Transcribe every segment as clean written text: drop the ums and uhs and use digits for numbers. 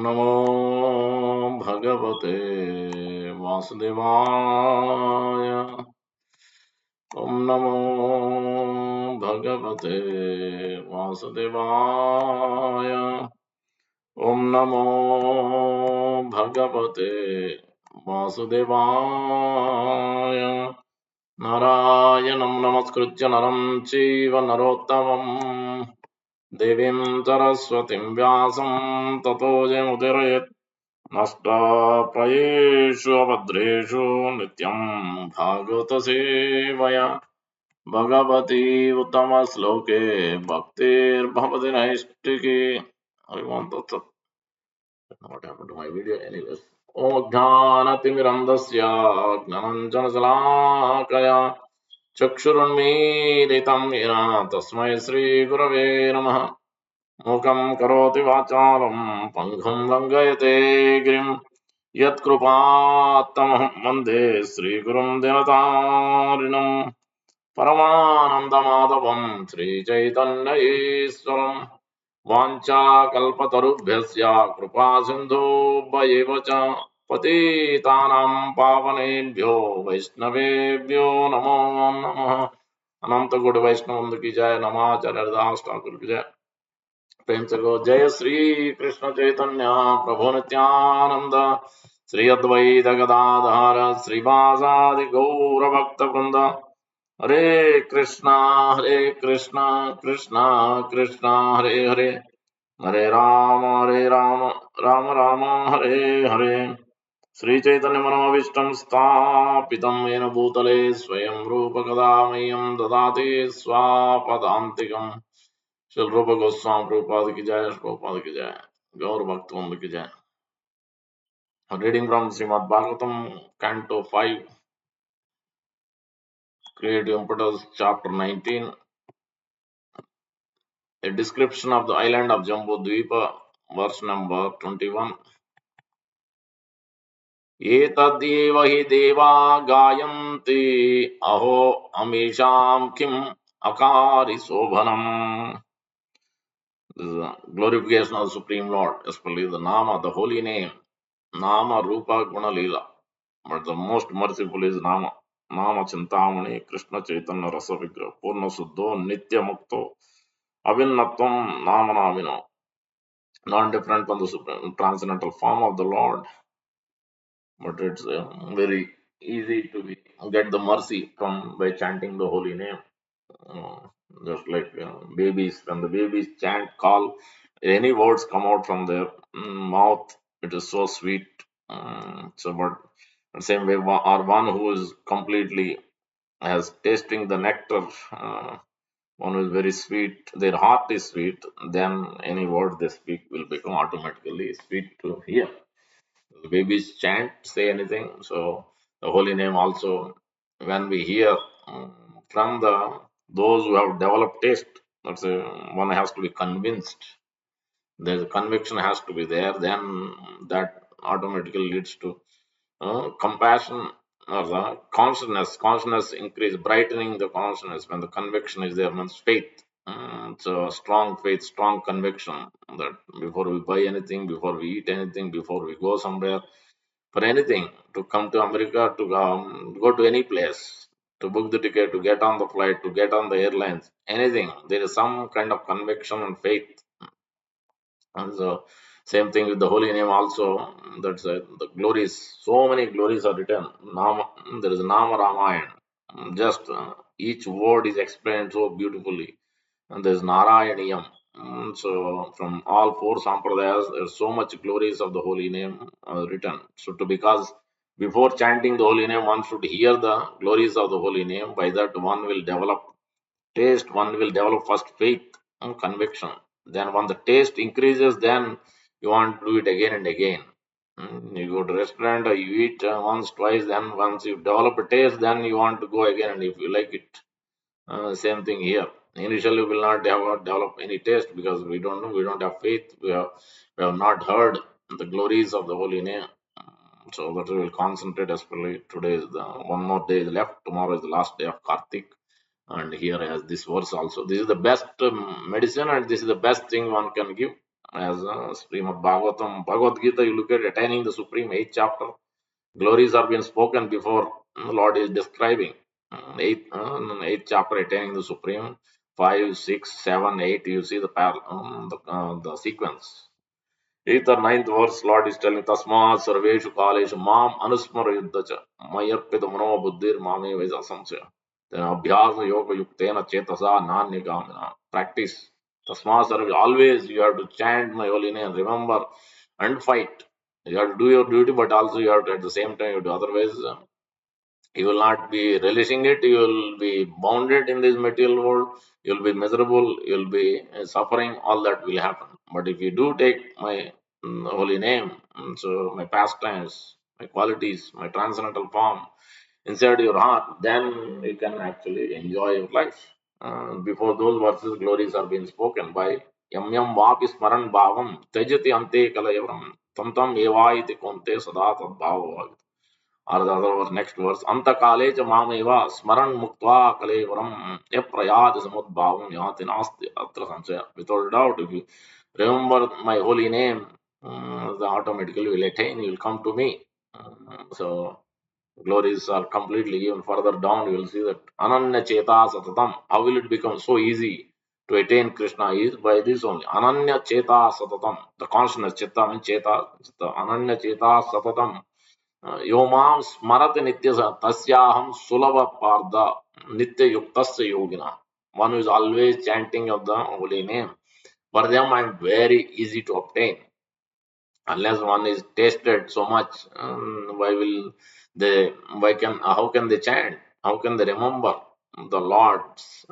नमो भगवते वासुदेवाय। ॐ नमो भगवते वासुदेवाय। ॐ नमो भगवते वासुदेवाय। नारायणं नमस्कृत्य नरं चैव नरोत्तमम् देवीं सरस्वतीं व्यासं ततो जयमुदीरयेत्। नष्टाप्रायेषु अभद्रेषु नित्यं भागवतसेवया Bhagwati उत्तमश्लोके भक्तिर्भवति नैष्टिकी. I want to what happened to my video anyways. ॐ ज्ञानतिमिरन्धस्य ज्ञानाञ्जनशलाकया चक्षुरुन्मीलितं येन तस्मै श्रीगुरवे नमः। मूकं करोति वाचालं पङ्गुं लङ्घयते गिरिं यत्कृपात्तमहं वन्दे श्रीगुरुं दिनतारिणं परमानन्दमाधवं श्रीचैतन्यईश्वरम् वाञ्छाकल्पतरुभ्यश्च कृपासिन्धुभ्यैव च पतितानां पावनेभ्यो वैष्णवेभ्यो नमो नमः। अनंत गुड वैष्णव की जय। नमाचार्य हरिदास ठाकुर की जय। प्रेम से गो जय श्री कृष्ण चैतन्य प्रभु नित्यानंद श्री अद्वैत गदाधर श्रीवासादि गौर भक्त वृंद। हरे कृष्णा कृष्णा कृष्णा हरे हरे, हरे राम राम राम हरे हरे। श्री चैतन्य मनोभीष्टं स्थापितं येन भूतले स्वयं रूप कदा मह्यं ददाति स्वापदान्तिकम्। श्री रूप गोस्वामी प्रभुपाद की जय, प्रभुपाद की जय, गौर भक्तवृंद की जय। Reading from Srimad Bhagavatam, Canto 5, Creative Impetus, Chapter 19, a description of the island of Jambu Dvipa, verse number 21. एतद्येव हि देवा गायन्ति अहो अमीषां किम् अकारि शोभनम्. This is the glorification of the Supreme Lord, especially the Nama, the holy name, Nama Rupa Guna Lila. But the most merciful is Nama. Nama Chintamani Krishna Chaitanya Rasa Vigraha Purna Suddho Nitya Mukto Avinnatvam Nama Namino. Not different from the supreme, transcendental form of the Lord, but it's very easy to get the mercy from by chanting the holy name. Uh, just like babies, when the babies chant, call, any words come out from their mouth, it is so sweet. But the same way, or one who is completely as tasting the nectar, one who is very sweet, their heart is sweet, then any word they speak will become automatically sweet to hear. The babies chant, say anything. So the holy name also, when we hear from the those who have developed taste, that's one has to be convinced. The conviction has to be there. Then that automatically leads to compassion or the consciousness. Consciousness increase, brightening the consciousness when the conviction is there. Means faith. So strong faith, strong conviction that before we buy anything, before we eat anything, before we go somewhere, for anything, to come to America, to go to any place, to book the ticket, to get on the flight, to get on the airlines, anything, there is some kind of conviction and faith. And so, same thing with the holy name also. That's the glories. So many glories are written. Nama, there is Nama Ramayana. Just each word is explained so beautifully. And there's Narayaniyam. So from all four sampradayas, there's so much glories of the holy name written. So to because before chanting the holy name, one should hear the glories of the holy name. By that, one will develop taste. One will develop first faith and conviction. Then, when the taste increases, then you want to do it again and again. You go to restaurant or you eat once, twice. Then once you develop a taste, then you want to go again, and if you like it. Same thing here. Initially, we will not develop any taste because we don't know, we don't have faith, we have not heard the glories of the holy name. So that we will concentrate, especially today is the one more day is left. Tomorrow is the last day of Kartik, and here has this verse also. This is the best medicine, and this is the best thing one can give. as Srimad Bhagavatam, Bhagavad Gita, you look at attaining the supreme, 8th chapter. Glories are being spoken before the Lord is describing. Eighth chapter, attaining the supreme. 5, 6, 7, 8. You see the sequence. Eighth or ninth verse, Lord is telling Tasmat Sarveshu Kaleshu Mam Anusmara Yuddhacha Mayarpita Mano Buddhir Mame Vesa Samsaya. Then Abhyasa Yoga Yuktena Chetasa Nanya Practice. Tasmat Sarveshu. Always you have to chant my holy name, remember, and fight. You have to do your duty, but also you have to at the same time you do. Otherwise, you will not be relishing it. You will be bounded in this material world. You will be miserable. You will be suffering. All that will happen. But if you do take my holy name, so my pastimes, my qualities, my transcendental form inside your heart, then you can actually enjoy your life. Before those verses, glories are being spoken by Yam Yam Vapi Smaran Bhavam Tejati Ante Kalayavam Tam Tam Evaiti Konte Sada Tad Bhava. Or the other verse, next verse, Antakale cha mameva smaran muktva kalevaram eprayat samudbhavam yati nasti atra samsaya. Without doubt, if you remember my holy name, the automatically will attain, you will come to me. So glories are completely even further down. You will see that Ananya Cheta Satatam. How will it become so easy to attain Krishna is by this only. Ananya Cheta Satatam. The consciousness, Chitta means Cheta. Ananya Cheta Satatam. यो मां स्मरत नित्य तस्याहम सुलभ पार्थ नित्य युक्त योगिना. One who is always chanting of the holy name. For them, I am very easy to obtain. Unless one is tasted so much, why will they? Why can? How can they chant? How can they remember the Lord's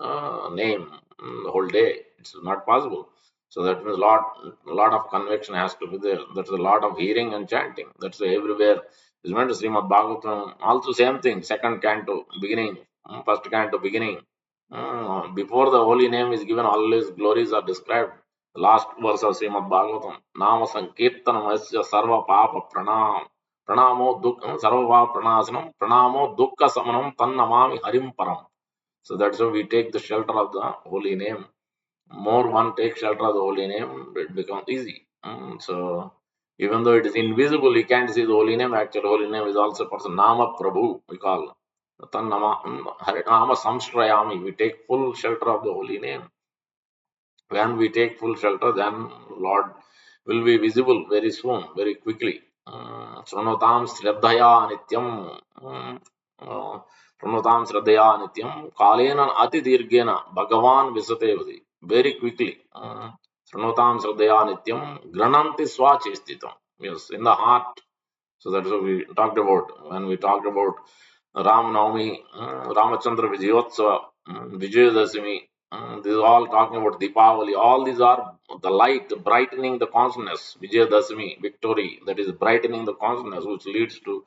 name the whole day? It's not possible. So that means lot of conviction has to be there. That's a lot of hearing and chanting. That's everywhere. Is meant to Srimad Bhagavatam. Also same thing. Second canto beginning, first canto beginning. Before the holy name is given, always glories are described. Last verse of Srimad Bhagavatam. Nama Sankirtanam Asya Sarva Papa Pranamo Dukha Sarva Papa Pranasanam Pranamo Dukha Samanam Tannamami Harim Param. So that's why we take the shelter of the holy name. More one takes shelter of the holy name, it becomes easy. So even though it is invisible, you can't see the holy name. Actually, holy name is also a person. Nama Prabhu, we call. Tannama Harinama Samshrayami. We take full shelter of the holy name. When we take full shelter, then Lord will be visible very soon, very quickly. Shrunotam Shraddhaya Nityam. Shrunotam Shraddhaya Nityam. Kalena Ati Dirgena Bhagavan Visatevadi. Very quickly. Shrunotam Shraddhaya Nityam. Grananti Swachistitam. Yes, in the heart. So that's what we talked about when we talked about Ram Navami, Ramachandra Vijayotsava, Vijayadashami. This is all talking about Deepavali. All these are the light brightening the consciousness. Vijayadashami, victory, that is brightening the consciousness, which leads to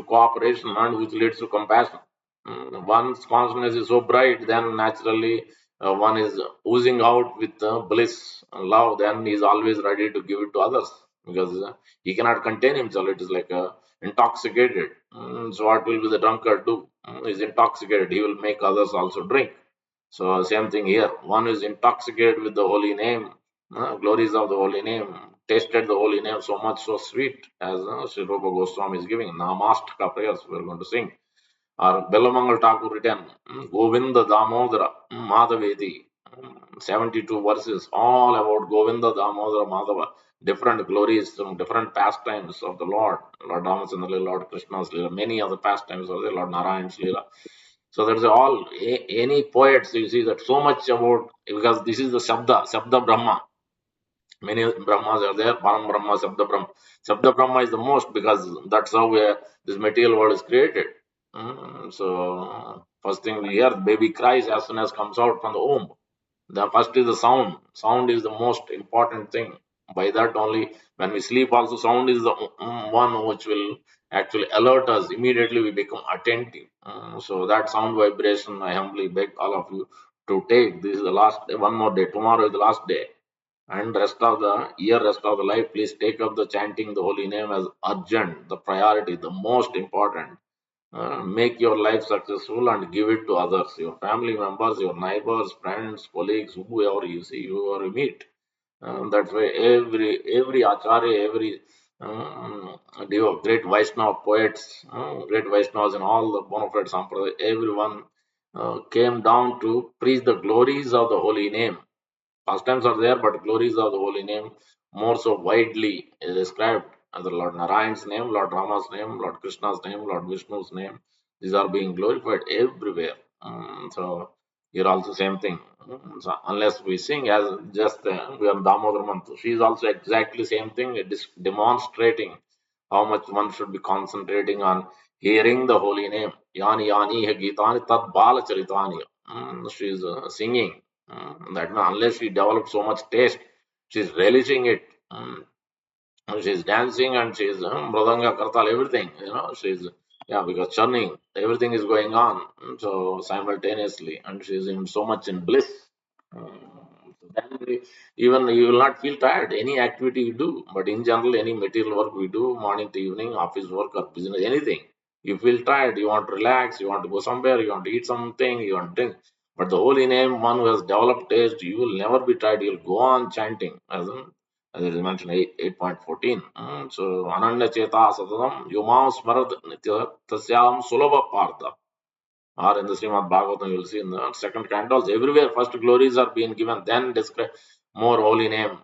cooperation and which leads to compassion. One's consciousness is so bright, then naturally one is oozing out with bliss, love. Then he is always ready to give it to others because he cannot contain himself. It is like intoxicated. So what will be the drunkard do? He is intoxicated. He will make others also drink. So same thing here. One is intoxicated with the holy name, glories of the holy name, tasted the holy name so much, so sweet, as Sri Rupa Goswami is giving. Namastaka prayers we are going to sing. Or Bellamangal Thakur written, Govinda Damodara Madhavedi. 72 verses, all about Govinda Damodara Madhava, different glories from different pastimes of the Lord, Lord Ramachandra, Lord Krishna's Leela, many other pastimes of the Lord Narayan's Leela. So there's all, any poets, you see that so much about, because this is the Shabda Brahma. Many Brahmas are there, Param Brahma, Shabda Brahma. Shabda Brahma is the most because that's how this material world is created. So, first thing we hear, baby cries as soon as comes out from the womb. The first is the sound. Sound is the most important thing. By that only, when we sleep, also sound is the one which will actually alert us. Immediately we become attentive. So that sound vibration, I humbly beg all of you to take. This is the last day, one more day. Tomorrow is the last day. And rest of the year, rest of the life, please take up the chanting the holy name as urgent, the priority, the most important. Make your life successful and give it to others, your family members, your neighbors, friends, colleagues, whoever you see, whoever you meet. That's why every acharya, every great Vaishnava poets, great Vaishnavas and all the bona fide sampradaya, everyone came down to preach the glories of the holy name. Pastimes are there, but glories of the holy name more so widely is described as the Lord Narayan's name, Lord Rama's name, Lord Krishna's name, Lord Vishnu's name. These are being glorified everywhere. So here also same thing. So unless we sing as just we are Damodar Mantra, she is also exactly same thing. It is demonstrating how much one should be concentrating on hearing the holy name. Yani yani he gitani tad bala charitani. She is singing. That means unless she develops so much taste, she's relishing it. She's dancing and she's mradanga, kartal, everything. She's because churning, everything is going on. So simultaneously, and she's in so much in bliss. So then even you will not feel tired. Any activity you do, but in general, any material work we do, morning to evening, office work or business, anything, you feel tired. You want to relax. You want to go somewhere. You want to eat something. You want to drink. But the holy name, one who has developed taste, you will never be tired. You'll go on chanting. As it is mentioned 8.14. So Ananda Cheta Satatam Yuma Smarad Nitya Tasyam Sulabha Partha. Or in the Srimad Bhagavatam, you will see in the second cantos, everywhere first glories are being given, then describe more holy name,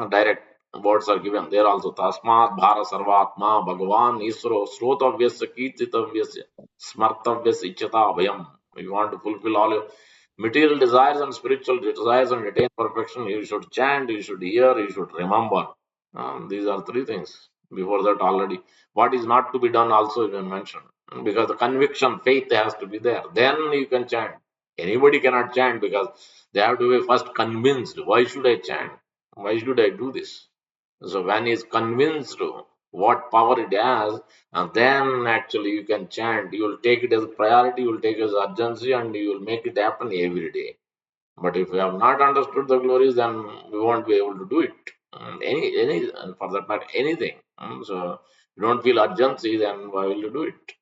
direct words are given. There also Tasmat Bhara Sarvatma Bhagavan Isro Srotavyasya Kirtitavyasya Smartavyasya Ichata Abhayam. If you want to fulfill all your material desires and spiritual desires and attain perfection, you should chant, you should hear, you should remember. These are three things. Before that, already. What is not to be done also has been mentioned. Because the conviction, faith has to be there. Then you can chant. Anybody cannot chant because they have to be first convinced. Why should I chant? Why should I do this? So when he is convinced what power it has, and then actually you can chant. You will take it as a priority, you will take it as urgency, and you will make it happen every day. But if we have not understood the glories, then we won't be able to do it. And for that matter, anything. So you don't feel urgency, then why will you do it?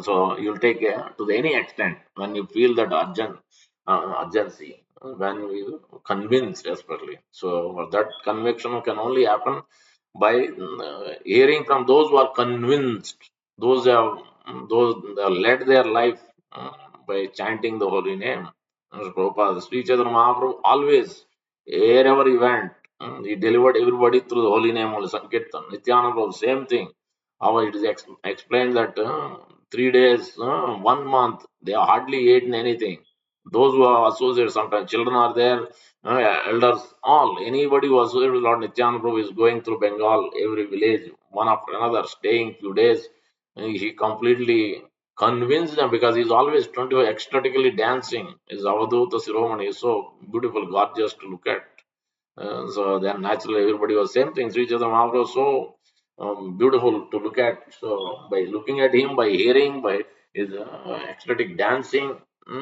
So you'll take to the any extent when you feel that urgency, when you convinced desperately. So that conviction can only happen by hearing from those who are convinced, those who have led their life by chanting the holy name. Prabhupada, Sri Chaitanya Mahaprabhu always, wherever he went, he delivered everybody through the holy name only, Sankirtan. Nityananda Prabhu, same thing. How it is explained that 3 days, 1 month, they are hardly eaten anything. Those who are associated, sometimes children are there, elders, all, anybody who associated with Lord Nityananda Prabhu is going through Bengal, every village, one after another, staying few days. He completely convinced them because he's always 24 ecstatically dancing. His Avadhuta Siromani is so beautiful, gorgeous to look at. So then naturally everybody was same thing. Sri Chaitanya Mahaprabhu was so beautiful to look at. So by looking at him, by hearing, by his ecstatic dancing,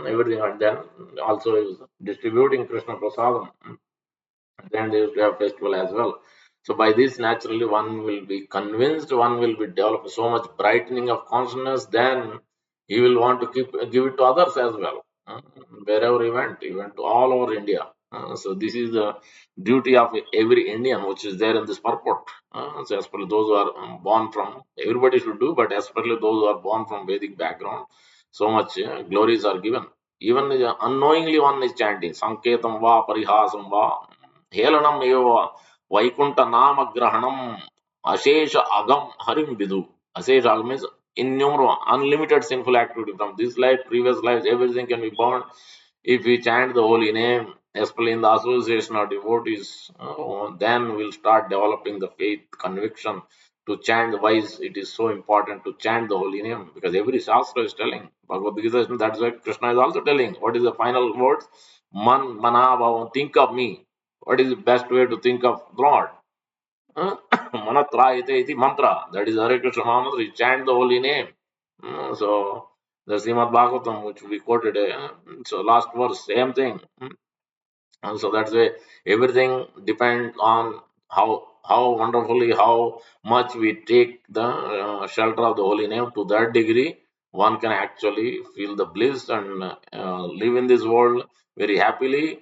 everything, and then also is distributing Krishna Prasadam. Then they used to have festival as well. So by this, naturally, one will be convinced, one will be developed so much brightening of consciousness, then he will want to give it to others as well. Wherever he went to all over India. So this is the duty of every Indian, which is there in this purport. So especially those who are born from, everybody should do, but especially those who are born from Vedic background, so much glories are given. Even unknowingly one is chanting, Sanketam va parihasam va हेलनम एव वैकुंठ नाम ग्रहणम अशेष agam harim vidu. Ashesh agam means innumerable, unlimited sinful activity from this life, previous lives, everything can be burned if we chant the holy name, especially in the association of devotees. Then we'll start developing the faith, conviction to chant. Why it is so important to chant the holy name? Because every shastra is telling. Bhagavad Gita, that's why Krishna is also telling. What is the final words? Man, mana, bhavam, think of me. What is the best way to think of God? Manatra iti mantra. That is Hare Krishna Mahamantra. You chant the holy name. So the Srimad Bhagavatam, which we quoted, so last verse, same thing. And so that's why everything depends on how wonderfully, how much we take the shelter of the holy name. To that degree, one can actually feel the bliss and live in this world very happily.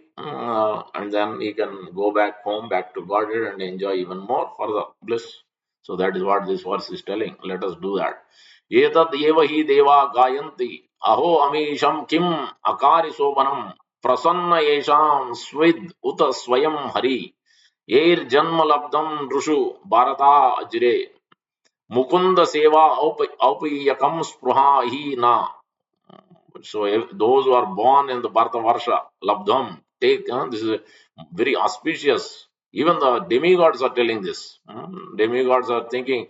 and then he can go back home, back to Godhead, and enjoy even more further bliss. So that is what this verse is telling. Let us do that. Etad eva hi deva gayanti aho amisham kim akari sobanam prasanna yesham svid uta swayam hari air janma labdam drushu bharata ajre mukunda seva aupayakam spruha hi na. So those who are born in the Bharata Varsha, Labdham, take this is very auspicious. Even the demigods are telling this. Demigods are thinking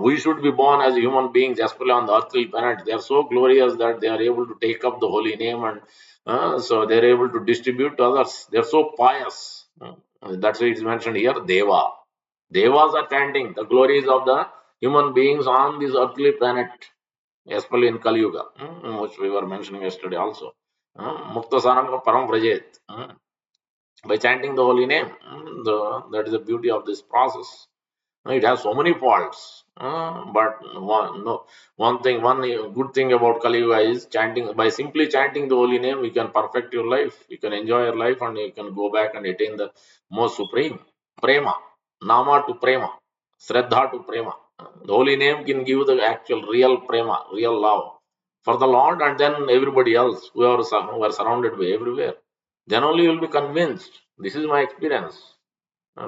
we should be born as human beings, especially on the earthly planet. They are so glorious that they are able to take up the holy name, and so they are able to distribute to others. They are so pious. That's why it's mentioned here, Deva. Devas are chanting the glories of the human beings on this earthly planet, especially in Kali Yuga, which we were mentioning yesterday also. Mukta Sanam Param Vrajet. By chanting the holy name, that is the beauty of this process. It has so many faults, but one good thing about Kali Yuga is chanting. By simply chanting the holy name, you can perfect your life, you can enjoy your life, and you can go back and attain the most supreme prema, nama to prema, shraddha to prema. The holy name can give the actual real prema, real love for the Lord, and then everybody else who are surrounded by everywhere. Then only you will be convinced. This is my experience.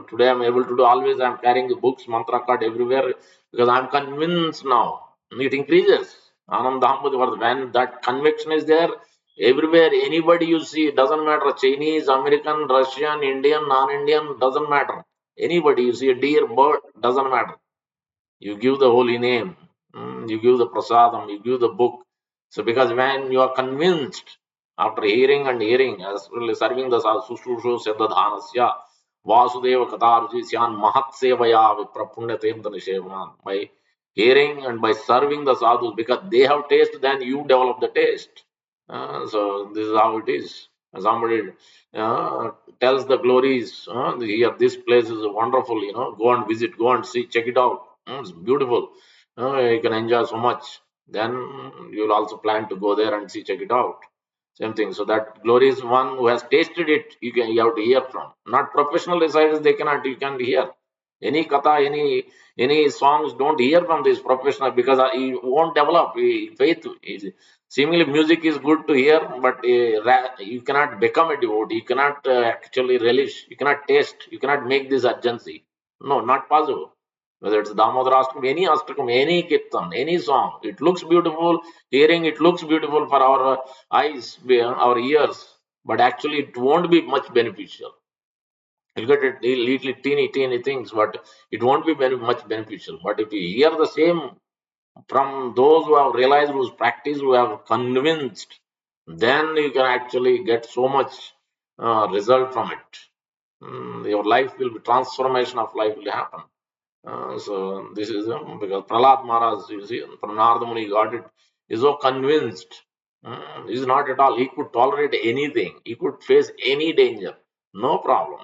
Today I'm able to do, always I'm carrying the books, mantra card everywhere because I'm convinced now. It increases. Ananda, when that conviction is there, everywhere, anybody you see, it doesn't matter, Chinese, American, Russian, Indian, non-Indian, doesn't matter. Anybody you see, a deer, bird, doesn't matter. You give the holy name, you give the prasadam, you give the book. So because when you are convinced after hearing and hearing, as well as serving the sushushu siddhadhanasya, Vasudeva Katarjisyan Mahat Sevaya Viprapunyatem Nishevanan. By hearing and by serving the sadhus, because they have taste, then you develop the taste. So this is how it is. Somebody uh, tells the glories, here this place is wonderful, go and visit, go and see, check it out. It's beautiful. You can enjoy so much. Then you'll also plan to go there and see, check it out. Same thing. So that glory is one who has tasted it. You have to hear from. Not professional reciters. They cannot. You can't hear any katha, any songs. Don't hear from this professional because you won't develop faith. Seemingly music is good to hear, but you cannot become a devotee. You cannot actually relish. You cannot taste. You cannot make this urgency. No, not possible. Whether it's Damodarastakam, any Astakam, any Kirtan, any song, it looks beautiful. Hearing it looks beautiful for our eyes, our ears, but actually it won't be much beneficial. You'll get it little teeny things, but it won't be much beneficial. But if you hear the same from those who have realized, who's practiced, who have convinced, then you can actually get so much result from it. Your life will be transformation of life will happen. So this is because Prahlad Maharaj, you see, from Narada Muni got it. He's so convinced. He's not at all. He could tolerate anything. He could face any danger. No problem.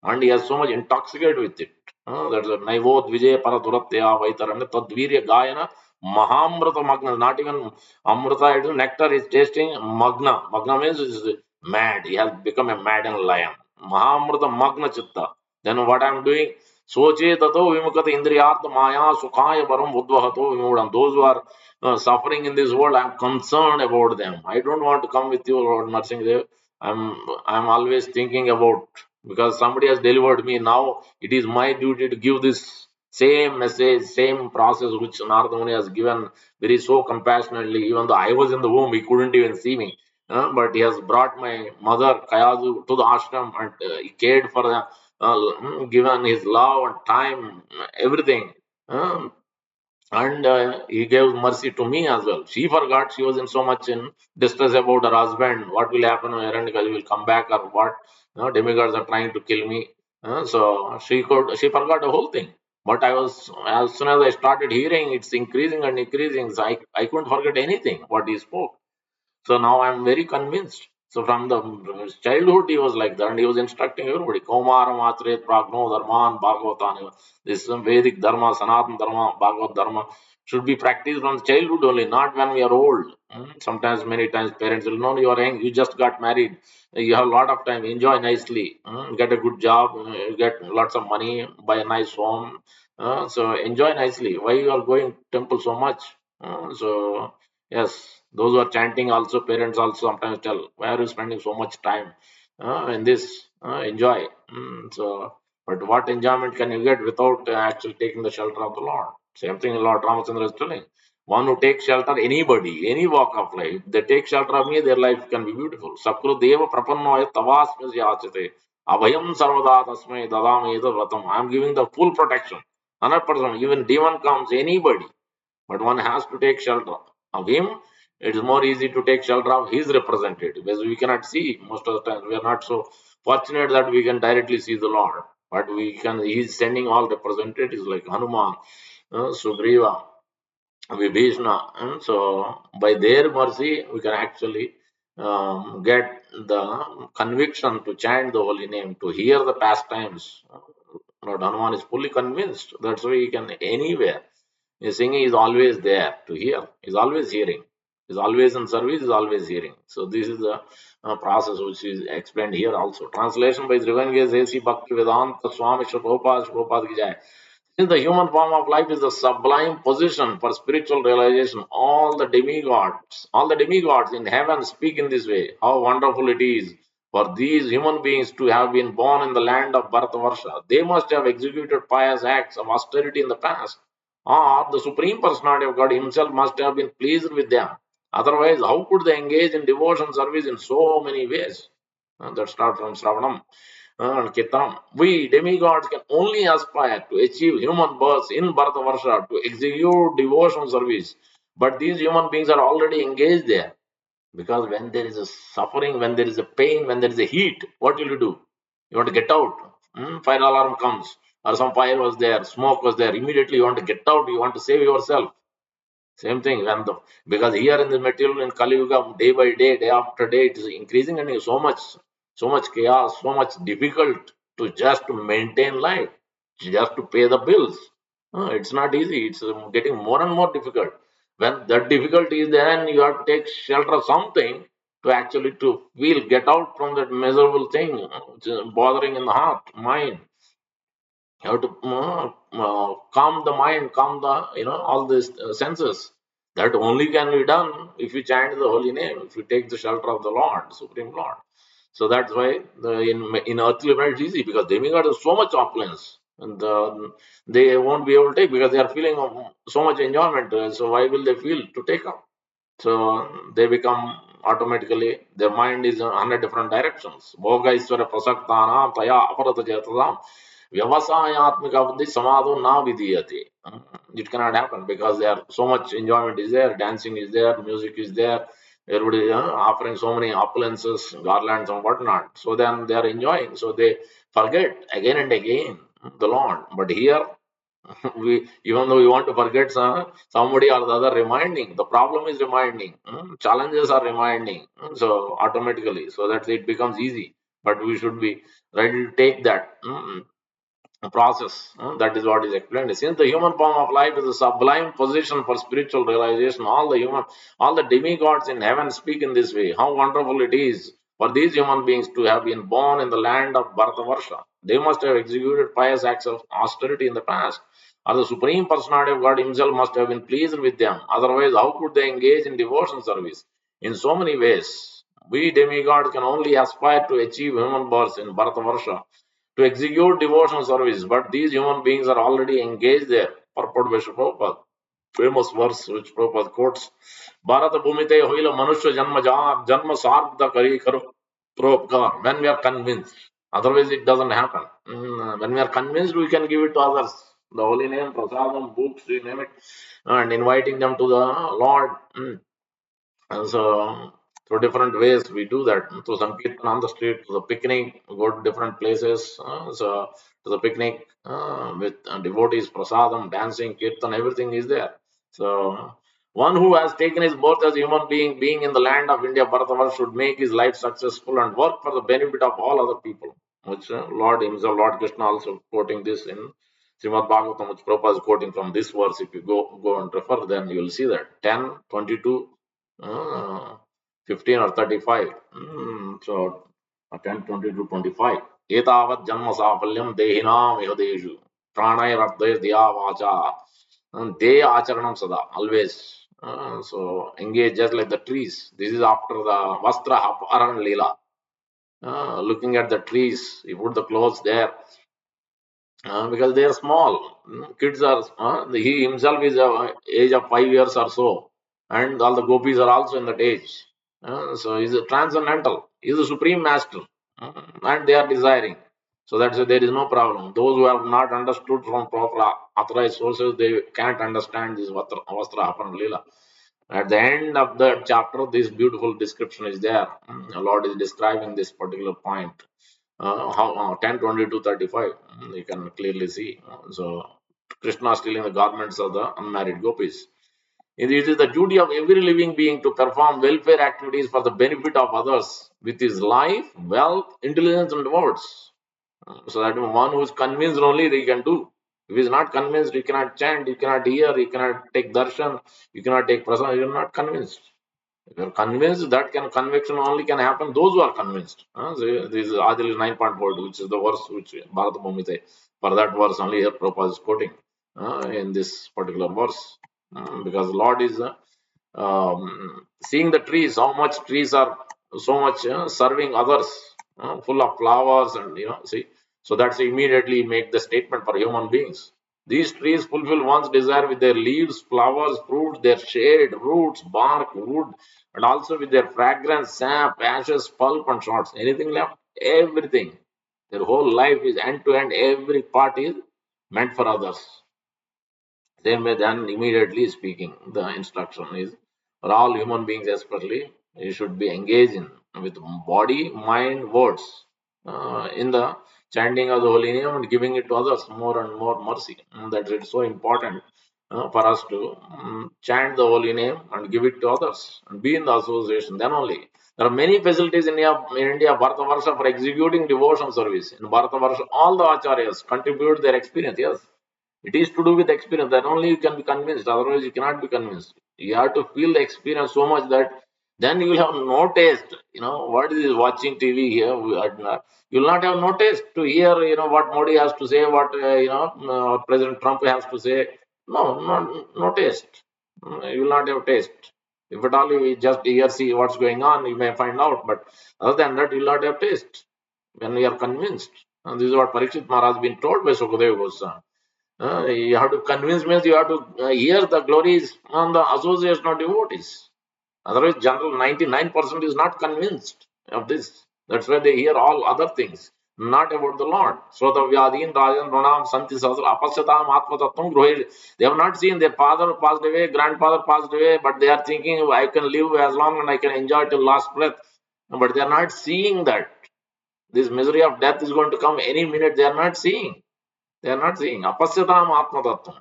And he has so much intoxicated with it. That's a Naivod Vijay Paraduratya Vaitarana Tadvirya Gayana Mahamrata Magna. Not even Amrita, it is nectar is tasting Magna. Magna means is mad. He has become a madden lion. Mahamrata Magna Chitta. Then what I'm doing? Soche tato vimukata indriyartha maya sukhaya param udvahato vimudam. Those who are suffering in this world, I'm concerned about them. I don't want to come with you, Lord Narsinghdev. I'm always thinking about, because somebody has delivered me. Now it is my duty to give this same message, same process which Narada Muni has given very so compassionately. Even though I was in the womb, he couldn't even see me. But he has brought my mother Kayazu to the ashram, and he cared for them, given his love and time, everything. Um, and he gave mercy to me as well. She forgot, she was in so much in distress about her husband. What will happen when Erandika will come back, or what? Demigods are trying to kill me. So she forgot the whole thing. But I was, as soon as I started hearing, it's increasing and increasing. So I couldn't forget anything what he spoke. So now I'm very convinced. So from the childhood, he was like that, and he was instructing everybody. Kaumara Matret Pragno Dharman Bhagavatam. This Vedic Dharma, Sanatana Dharma, Bhagavad Dharma should be practiced from childhood only, not when we are old. Sometimes, many times, parents will know you are young, you just got married, you have a lot of time, enjoy nicely, get a good job, get lots of money, buy a nice home. So enjoy nicely. Why you are going temple so much? So yes, those who are chanting also, parents also sometimes tell, why are you spending so much time in this? Enjoy. But what enjoyment can you get without actually taking the shelter of the Lord? Same thing Lord Ramachandra is telling. One who takes shelter, anybody, any walk of life, they take shelter of me, their life can be beautiful. Sakru deva prapannoya tavasmi yachate. Abhayam sarvada tasmai dadami vratam. I am giving the full protection. 100%. Even demon comes, anybody. But one has to take shelter of him. It is more easy to take shelter of his representative, because we cannot see most of the time. We are not so fortunate that we can directly see the Lord, but we can. He is sending all representatives like Hanuman, Sugriva, Vibhishna, and so by their mercy we can actually get the conviction to chant the holy name, to hear the pastimes. Lord Hanuman is fully convinced. That's why he can anywhere. His singing is always there to hear. He's always hearing. He's always in service. He's always hearing. So this is the process which is explained here also. Translation by Drivanges A.C. Bhakti Vedanta Swami Prabhupada Ki Jai. Since the human form of life is the sublime position for spiritual realization, all the demigods in heaven speak in this way. How wonderful it is for these human beings to have been born in the land of Bharatavarsha. They must have executed pious acts of austerity in the past, or the Supreme Personality of God Himself must have been pleased with them. Otherwise, how could they engage in devotion service in so many ways? That start from Sravanam and Kirtanam. We demigods can only aspire to achieve human birth in Bharatavarsha to execute devotional service. But these human beings are already engaged there. Because when there is a suffering, when there is a pain, when there is a heat, what will you do? You want to get out. Fire alarm comes, or some fire was there, smoke was there. Immediately you want to get out, you want to save yourself. Same thing when the because here in the material in Kali Yuga, day by day, day after day, it is increasing and so much chaos, so much difficult to just to maintain life, just to pay the bills. It's not easy. It's getting more and more difficult. When that difficulty is there, and you have to take shelter of something to actually to feel get out from that miserable thing, which is bothering in the heart, mind. You have to calm the mind, calm the all these senses. That only can be done if you chant the holy name, if you take the shelter of the Lord, Supreme Lord. So that's why in earthly life it's easy, because demigod has so much opulence, and they won't be able to take, because they are feeling so much enjoyment. So why will they feel to take up? So they become automatically, their mind is in 100 different directions. Bhoga Iswara Prasaktanam Taya Aparata Jatatam Vyavasayatmika Buddhi Samadho Na Vidiyate. It cannot happen because there so much enjoyment is there, dancing is there, music is there, everybody offering so many opulences, garlands and whatnot. So then they are enjoying. So they forget again and again the Lord. But here we even though we want to forget somebody or the other reminding, the problem is reminding, challenges are reminding, so automatically, so that it becomes easy. But we should be ready to take that process. That is what is explained. Since the human form of life is a sublime position for spiritual realization, all the demigods in heaven speak in this way. How wonderful it is for these human beings to have been born in the land of Bharatavarsha. They must have executed pious acts of austerity in the past, or the Supreme Personality of God Himself must have been pleased with them. Otherwise, how could they engage in devotion service in so many ways? We demigods can only aspire to achieve human birth in Bharatavarsha to execute devotional service, but these human beings are already engaged there. Purport by Sri Prabhupada. Famous verse which Prabhupada quotes. Bharata Bhumite Hoila Manusha Janma Sarda Kari Karo Prabhupada. When we are convinced. Otherwise, it doesn't happen. When we are convinced, we can give it to others. The holy name, prasadam, books, you name it, and inviting them to the Lord. And so, through different ways, we do that. Through Sankirtan on the street, to the picnic, go to different places. So, to the picnic with devotees, prasadam, dancing, kirtan, everything is there. So, One who has taken his birth as a human being, being in the land of India, Bharatavarsha, should make his life successful and work for the benefit of all other people. Which Lord himself, Lord Krishna, also quoting this in Srimad Bhagavatam, which Prabhupada is quoting from this verse. If you go and refer, then you will see that 10, 22, uh, 15 or 35. So 10, 22, 25. Etavat janma safalyam dehinam ihadeshu pranayarabdaya diya vacha they acharanam sada always. So engage just like the trees. This is after the Vastra Aran Leela. Looking at the trees, you put the clothes there because they are small. Kids are, he himself is age of 5 years or so, and all the gopis are also in that age. So he's a transcendental, he's a supreme master, and they are desiring. So that's why there is no problem. Those who have not understood from proper authorized sources, they can't understand this Vastra Hapan Leela. At the end of the chapter, this beautiful description is there. The Lord is describing this particular point. How 10, 22, 35. You can clearly see. So Krishna stealing the garments of the unmarried gopis. It is the duty of every living being to perform welfare activities for the benefit of others with his life, wealth, intelligence, and words. So that one who is convinced only they can do. If he is not convinced, you cannot chant, you cannot hear, you cannot take darshan, you cannot take prasad, you are not convinced. If you are convinced, that can conviction only can happen those who are convinced. So this is Adil 9.4, which is the verse which Bharata Bhumite, for that verse only here Prabhupada is quoting in this particular verse. Because Lord is seeing the trees, how much trees are so much serving others, full of flowers, and see. So that's immediately make the statement for human beings. These trees fulfill one's desire with their leaves, flowers, fruits, their shade, roots, bark, wood, and also with their fragrance, sap, ashes, pulp, and shots. Anything left? Everything. Their whole life is end to end. Every part is meant for others. Same way, then immediately speaking, the instruction is for all human beings, especially, you should be engaged in with body, mind, words in the chanting of the holy name and giving it to others more and more mercy. That it's so important for us to chant the holy name and give it to others and be in the association. Then only there are many facilities in India, Bharatavarsha, for executing devotion service. In Bharatavarsha, all the acharyas contribute their experience. Yes, it is to do with experience. Then only you can be convinced. Otherwise, you cannot be convinced. You have to feel the experience so much that then you will have no taste. What is this watching TV here? You will not have no taste to hear. What Modi has to say, what President Trump has to say. No, no taste. You will not have taste. If at all you just hear, see what's going on, you may find out. But other than that, you will not have taste when you are convinced. And this is what Parikshit Maharaj has been told by Sukadeva Goswami. You have to convince means you have to hear the glories on the association of devotees. Otherwise, general 99% is not convinced of this. That's why they hear all other things, not about the Lord. So the Vyadin, Rajan, Ronam, Santi Sasra, Apasyatam, Atmatattvam, Grohi. They have not seen their father passed away, grandfather passed away, but they are thinking, I can live as long and I can enjoy till last breath. But they are not seeing that. This misery of death is going to come any minute. They are not seeing. They are not seeing. Apasyatam Atmatattvam.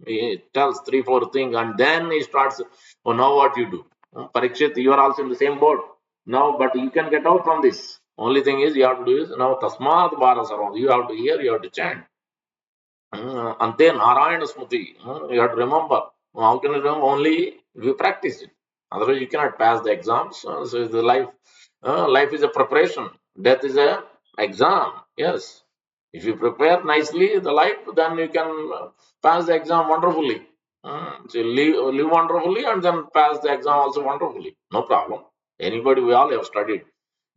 He tells three, four things, and then he starts, oh, now what you do? Parikshit, you are also in the same boat. Now, but you can get out from this. Only thing is, you have to do is, now, Tasmat Bharasarvam. You have to hear, you have to chant. Ante Narayana Smriti. You have to remember. How can you remember? Only if you practice it. Otherwise, you cannot pass the exams. So, the life. Life is a preparation. Death is a exam. Yes. If you prepare nicely the life, then you can pass the exam wonderfully. So live wonderfully and then pass the exam also wonderfully. No problem. Anybody, we all have studied.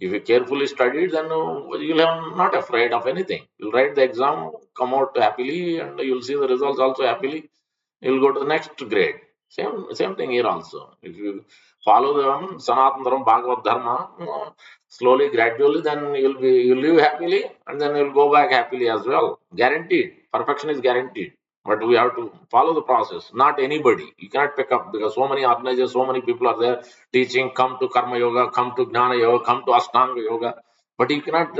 If you carefully studied, then you'll have not afraid of anything. You'll write the exam, come out happily, and you'll see the results also happily. You'll go to the next grade. Same thing here also. If you follow the Sanatana Dharma, Bhagavad Dharma, slowly, gradually, then you'll live happily, and then you'll go back happily as well. Guaranteed. Perfection is guaranteed. But we have to follow the process. Not anybody. You cannot pick up because so many organizers, so many people are there teaching, come to Karma Yoga, come to Jnana Yoga, come to Ashtanga Yoga. But you cannot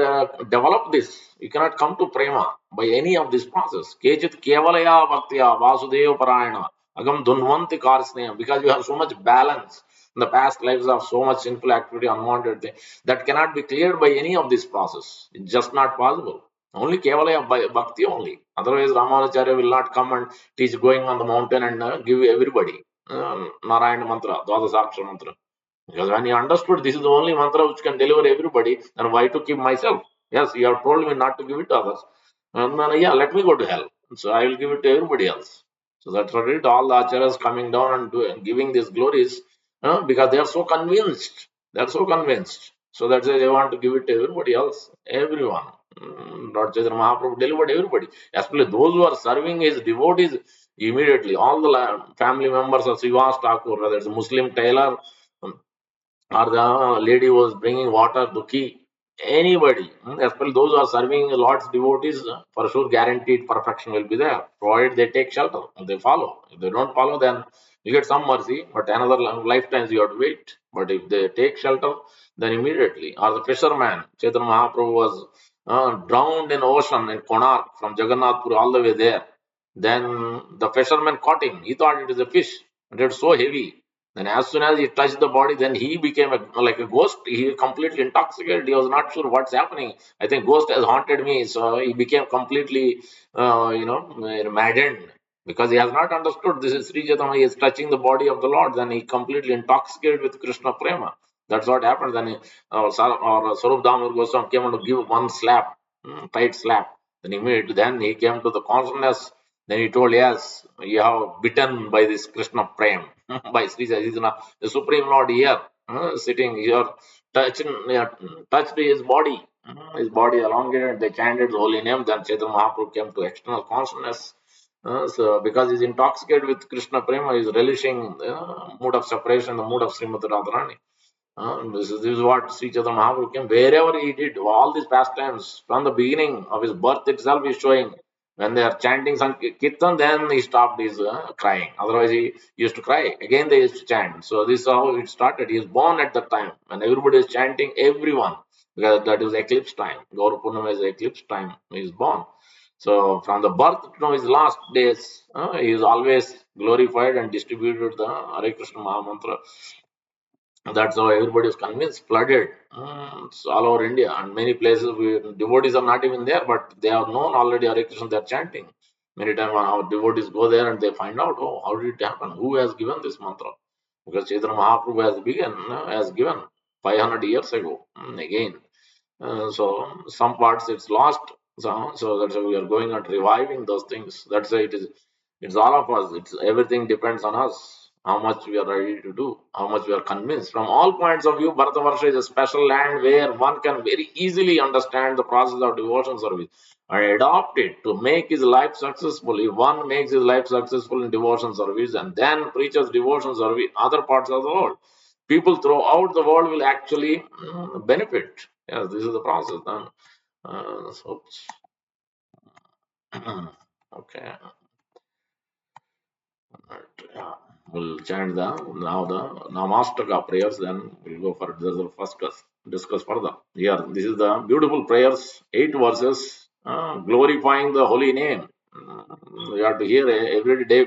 develop this. You cannot come to Prema by any of this process. Kechit Kevalaya Bhaktya Vasudeva Parayana. Agam Dunvanti Karsneyam, because you have so much balance. In the past lives of so much sinful activity, unwanted thing, that cannot be cleared by any of this process. It's just not possible. Only Kevalaya by Bhakti only. Otherwise, Ramanacharya will not come and teach going on the mountain and give everybody Narayana mantra, Dwada Saksha mantra. Because when he understood this is the only mantra which can deliver everybody, then why to keep myself? Yes, you have told me not to give it to others. And then, yeah, let me go to hell. So I will give it to everybody else. So that's what it. All the acharyas coming down and giving these glories because they are so convinced. They are so convinced. So that's why they want to give it to everybody else, everyone. Lord Chaitanya Mahaprabhu delivered everybody, especially those who are serving his devotees immediately. All the family members of Srivas Thakur, whether it's a Muslim tailor, um, or the lady was bringing water, dukhi, anybody, especially those who are serving Lord's devotees, for sure guaranteed perfection will be there, provided they take shelter, they follow. If they don't follow, then you get some mercy, but another lifetimes you have to wait. But if they take shelter, then immediately. Or the fisherman, Chaitanya Mahaprabhu was drowned in ocean in Konark from Jagannathpur all the way there. Then the fisherman caught him. He thought it is a fish, but it was so heavy. Then as soon as he touched the body, then he became like a ghost. He completely intoxicated. He was not sure what's happening. I think ghost has haunted me. So he became completely, maddened because he has not understood this is Sri Chaitanya. He is touching the body of the Lord. Then he completely intoxicated with Krishna prema. That's what happened. Then Sarup Damodar Goswami came to give one slap, tight slap. Then he came to the consciousness. Then he told, yes, you have bitten by this Krishna Prem, by Sri Chaitanya, the Supreme Lord here, sitting here, touched his body elongated, they chanted the holy name, then Chaitanya Mahaprabhu came to external consciousness. So because he's intoxicated with Krishna Prema, he's relishing the mood of separation, the mood of Srimati Radharani. This is what Sri Chaitanya Mahaprabhu came. Wherever he did all these pastimes, from the beginning of his birth itself, he's showing. When they are chanting some kirtan, then he stopped his crying. Otherwise, he used to cry. Again, they used to chant. So this is how it started. He was born at that time. When everybody is chanting, everyone, because that is eclipse time. Gaura Purnima is eclipse time. He is born. So from the birth to his last days, he is always glorified and distributed the Hare Krishna Mahamantra. That's how everybody is convinced, flooded. It's all over India and many places. Devotees are not even there, but they have known already Hare Krishna. They are chanting. Many times our devotees go there and they find out, oh, how did it happen? Who has given this mantra? Because Chaitanya Mahaprabhu has given 500 years ago. Again, so some parts it's lost. So that's why we are going and reviving those things. That's why it is. It's all of us. It's everything depends on us. How much we are ready to do. How much we are convinced. From all points of view, Bharatavarsha is a special land where one can very easily understand the process of devotion service and adopt it to make his life successful. If one makes his life successful in devotion service and then preaches devotion service other parts of the world, people throughout the world will actually benefit. Yes, this is the process. Then, so, okay. Right, yeah. We'll chant the Namastaka prayers, then we'll go for the first discuss further. Here, this is the beautiful prayers, 8 verses, glorifying the holy name. We have to hear every day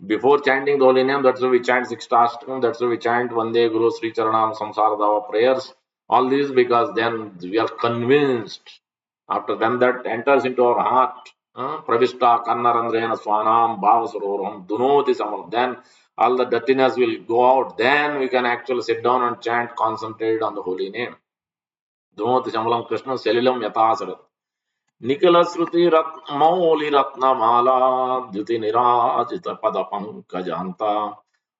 before chanting the holy name. That's why we chant Sixtastakam. That's why we chant Vande Guru Sri Charanam Samsaradava prayers. All this because then we are convinced. After then that enters into our heart. Pravishta Kannarandrena Swanam Bhavasororam Dunoti Samal. Then all the dirtiness will go out. Then we can actually sit down and chant, concentrate on the holy name. Dunoti Samalam Krishna Selilam Yatasarat. निखिलश्रुति मौलिरत्नमाला द्युतिनिराजितपदपङ्कजान्ता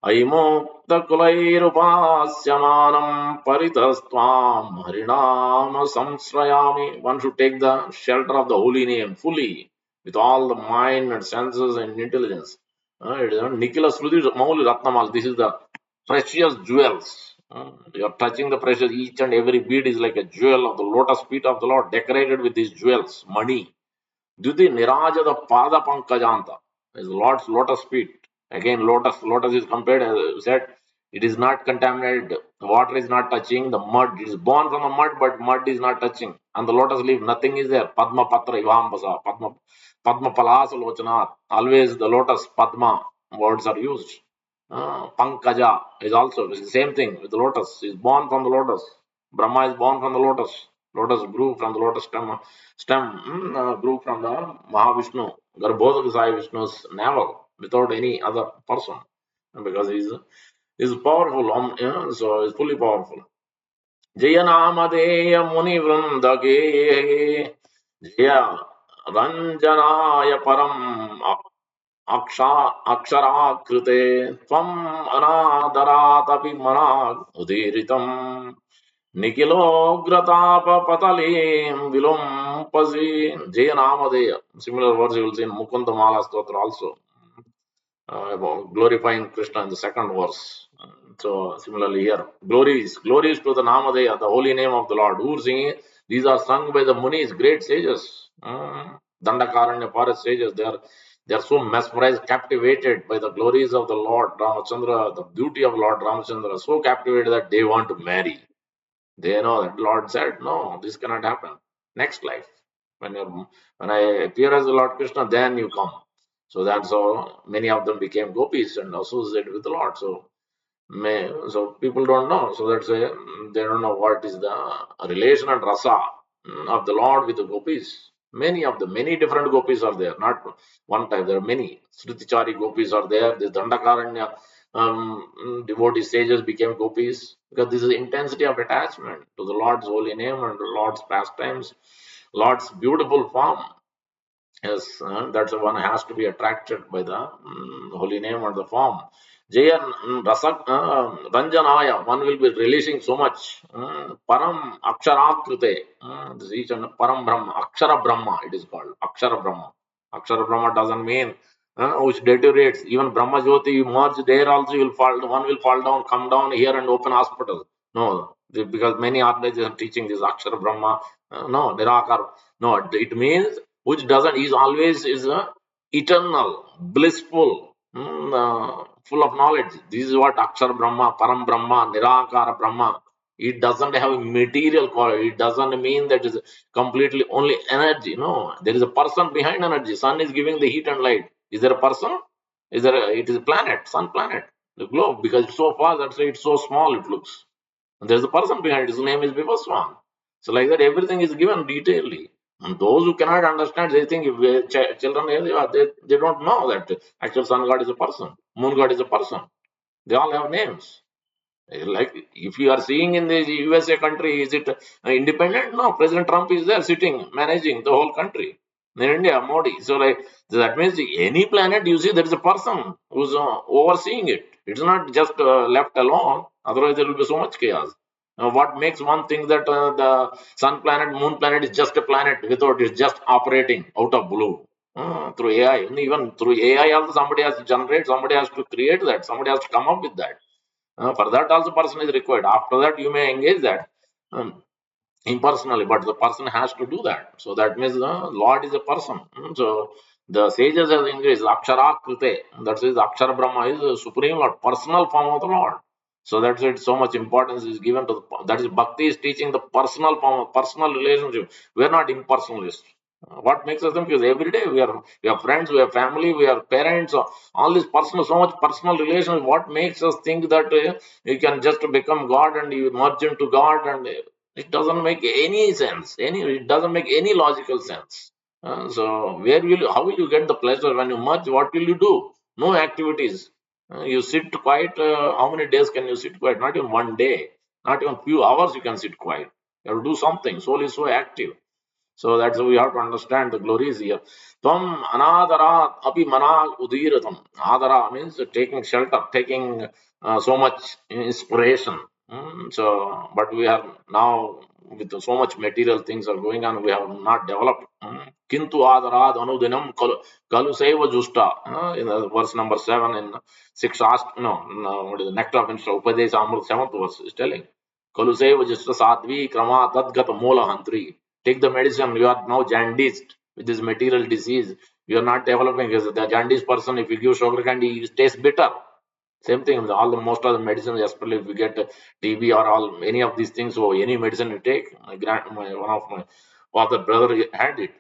अयिमोक्तकुलैरुपास्यमानं परितस्त्वां हरिनाम संश्रयामि. One should take the shelter of the holy name fully with all the mind and senses and intelligence. Nikhila Sruti Mauli Ratnamal. This is the precious jewels. You are touching the precious, each and every bead is like a jewel of the lotus feet of the Lord, decorated with these jewels, money. Duti Niraja the Pada Pankajanta is Lord's lotus feet. Again, lotus is compared, as I said, it is not contaminated. The water is not touching. The mud, it is born from the mud, but mud is not touching. And the lotus leaf, nothing is there. Padma Patra Ivambasa, Padma Palasa Lochanat. Always the lotus, Padma. words are used. Pankaja is also the same thing with the lotus. Is born from the lotus. Brahma is born from the lotus. Lotus grew from the lotus stem grew from the Mahavishnu, Garbhodaka Sai Vishnu's navel without any other person, because he's powerful. So he's fully powerful. Jaya Namadeya Muni Vrindage Jaya Ranjanaya Param Aksharakrite Tvam Anadaratapi Manag Udiritam Nikilogratapa Patalim Vilumpasi Jaya Namadeya. Similar words you will see in Mukunda Mala Stotra also, about glorifying Krishna in the second verse. So similarly here, glories to the Namadeya, the holy name of the Lord. Who are singing? These are sung by the Munis, great sages, Dandakaranya forest sages. They are so mesmerized, captivated by the glories of the Lord Ramachandra, the beauty of Lord Ramachandra, so captivated that they want to marry. They know that Lord said, no, this cannot happen. Next life, when I appear as the Lord Krishna, then you come. So that's how many of them became gopis and associated with the Lord. So people don't know. So that's why they don't know what is the relation and rasa of the Lord with the gopis. Many different gopis are there, not one type. There are many. Sritichari gopis are there. The Dandakaranya devotee sages became gopis, because this is the intensity of attachment to the Lord's holy name and the Lord's pastimes, Lord's beautiful form. Yes, that's one has to be attracted by the holy name and the form. Jaya Rasak Ranjanaya, one will be releasing so much. Param Aksharakrite, this each and Param Brahma, Akshara Brahma, it is called Akshara Brahma. Akshara Brahma doesn't mean which deteriorates. Even Brahma Jyoti, you merge there also, you will fall. One will fall down, come down here and open hospital. No, because many organizations are teaching this Akshara Brahma. No, Nirakar. No, it means which doesn't is always is eternal, blissful, full of knowledge. This is what Akshar Brahma, Param Brahma, Nirakara Brahma. It doesn't have a material quality. It doesn't mean that it's completely only energy. No, there is a person behind energy. Sun is giving the heat and light. Is there a person? It is a planet, sun planet, the globe, because it's so far, that's why it's so small it looks. And there's a person behind it. His name is Vivaswan. So like that, everything is given detailedly. And those who cannot understand, they think if children, they don't know that actual sun god is a person, moon god is a person. They all have names. Like if you are seeing in the USA country, is it independent? No, President Trump is there sitting, managing the whole country. In India, Modi. So like that means any planet you see, there is a person who's overseeing it. It's not just left alone. Otherwise, there will be so much chaos. What makes one think that the sun planet, moon planet is just a planet without it's just operating out of blue through AI? Even through AI, also somebody has to generate, somebody has to create that, somebody has to come up with that. For that also person is required. After that you may engage that impersonally, but the person has to do that. So that means the Lord is a person. So the sages have engaged Akshara Krite. That is Akshara Brahma is the supreme Lord, personal form of the Lord. So that's it. So much importance is given to that is Bhakti is teaching the personal form of personal relationship. We are not impersonalists. What makes us think? Because every day we are friends, we have family, we are parents, all this personal, so much personal relation. What makes us think that you can just become God and you merge into God, and it doesn't make any sense. It doesn't make any logical sense. So how will you get the pleasure when you merge? What will you do? No activities. You sit quiet. How many days can you sit quiet? Not even one day. Not even few hours you can sit quiet. You have to do something. Soul is so active. So that's how we have to understand the glories here. Tvam anadara api mana udiratam. Adara means taking shelter, taking so much inspiration. But we are now with so much material things are going on, we have not developed. Kintu adarad anudinam kalu seva justa. In verse number 7 in 6 asked, no, what is the nectar of Upadesha Amrit, 7th verse is telling. Kalu seva justa sadvi krama tadgata mola hantri. Take the medicine. You are now jaundiced with this material disease. You are not developing. Because the jaundiced person, if you give sugar candy, it tastes bitter. Same thing. All the most of the medicines, especially if you get TB or all any of these things, or any medicine you take. One of my father brother had it.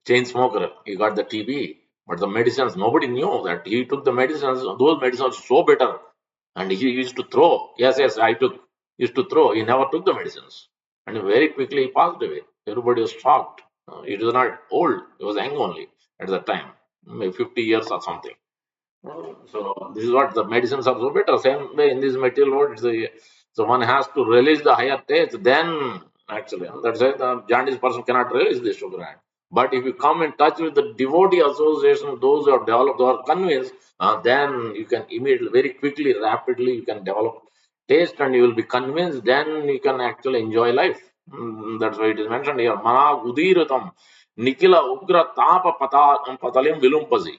Chain smoker. He got the TB. But the medicines, nobody knew that he took the medicines. Those medicines were so bitter, and he used to throw. Yes, yes, I took. Used to throw. He never took the medicines, and very quickly he passed away. Everybody was shocked. He was not old. He was young only at that time, maybe 50 years or something. So this is what the medicines are so better. Same way in this material world, so one has to release the higher taste. Then actually, that's why the jaundice person cannot release the sugar. But if you come in touch with the devotee association, those who have developed or are convinced, then you can immediately, very quickly, rapidly, you can develop taste and you will be convinced. Then you can actually enjoy life. That's why it is mentioned here. Mana udiratam nikila ugra tapa patalim vilumpasi.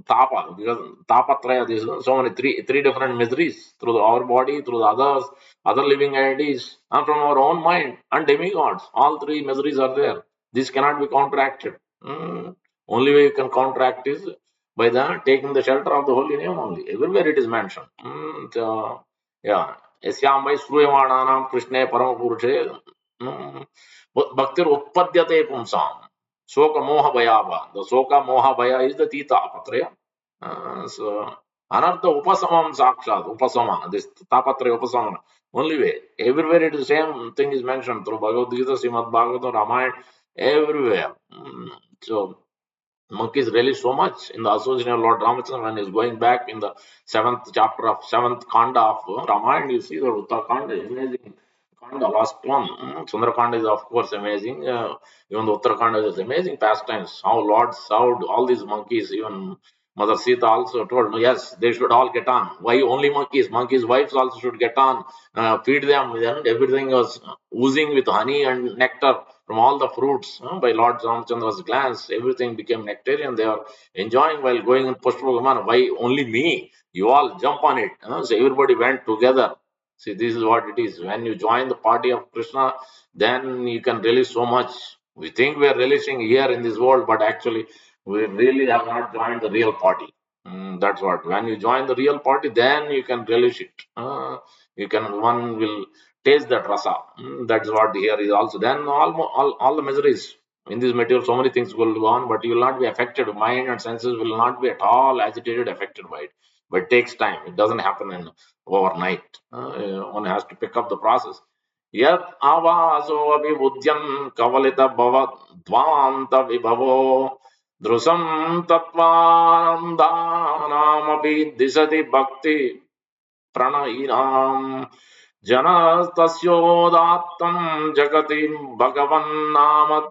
Tapa, because tapatraya, there is so many three different miseries through our body, through the others, other living entities, and from our own mind and demigods. All three miseries are there. This cannot be counteracted. Only way you can counteract is by the taking the shelter of the holy name only. Everywhere it is mentioned. So, yeah. Yasyam vai sruyamananam Krishne paramapurushe. Bhaktir uppadyate pumsam. Soka moha bhayava. The soka moha bhaya is the tita apatraya. So anartha upasamam sakshat. Upasama. This tapatraya upasama. Only way. Everywhere it is same thing is mentioned through Bhagavad Gita, Srimad Bhagavatam, Ramayana, everywhere. So monkeys relish so much in the association of Lord Ramachandra when he's going back in the seventh chapter of seventh Kanda of Ramayana. You see the Uttarakhand is amazing. Kanda, last one. Sundarakanda is of course amazing. Even the Uttarakhand is amazing pastimes. How Lord served all these monkeys. Even Mother Sita also told, no, yes, they should all get on. Why only monkeys? Monkeys' wives also should get on. Feed them. Then everything was oozing with honey and nectar from all the fruits by Lord Ramachandra's glance. Everything became nectarian. They are enjoying while going in Pushpa. Why only me? You all jump on it. So everybody went together. See, this is what it is. When you join the party of Krishna, then you can relish so much. We think we are relishing here in this world, but actually, we really have not joined the real party. That's what. When you join the real party, then you can relish it. You can. One will taste that rasa. That's what here is also. Then all the miseries in this material, so many things will go on, but you will not be affected. Mind and senses will not be at all agitated, affected by it. But it takes time. It doesn't happen in overnight. One has to pick up the process. Yat avaso abhibudyam kavalita bhavat vibhavo drusam tattvanandanapi disati bhakti pranayinam janastasyodattam jagati bhagavan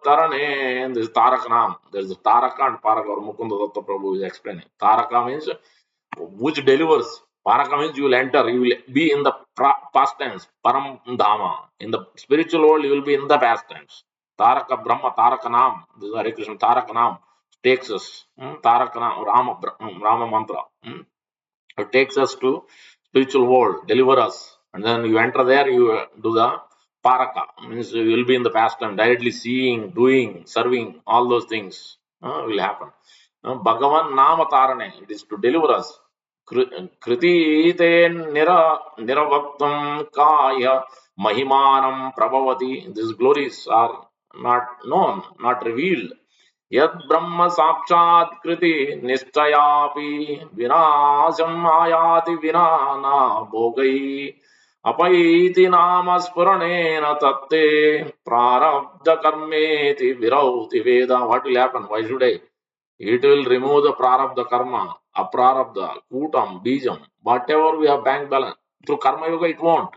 tarane. This is Tarak Nam. There is Taraka and Paraka, or Mukunda Datta Prabhu is explaining. Taraka means which delivers. Paraka means you will enter, you will be in the past tense, Param Dhama. In the spiritual world, you will be in the past tense. Taraka Brahma, Taraka Nam. This is Hare Krishna, Taraka Nam takes us. Taraka Nam, Rama mantra. It takes us to spiritual world, deliver us. And then you enter there, you do the paraka. Means you will be in the past time, directly seeing, doing, serving, all those things will happen. Bhagavan Nama Tarane, it is to deliver us. Kriti niravaktam kaya mahimanam prabhavati. These glories are not known, not revealed. यद ब्रह्म साक्षात्कृति निश्चयापि विनाशम आयाति विना न भोगै अपैति नाम स्फुरणेन तत्ते प्रारब्ध कर्मेति विरौति वेद. What will happen? Why should I? It will remove the prarabdha karma, aprarabdha, kutam, bijam, whatever we have bank balance. Through karma yoga, it won't.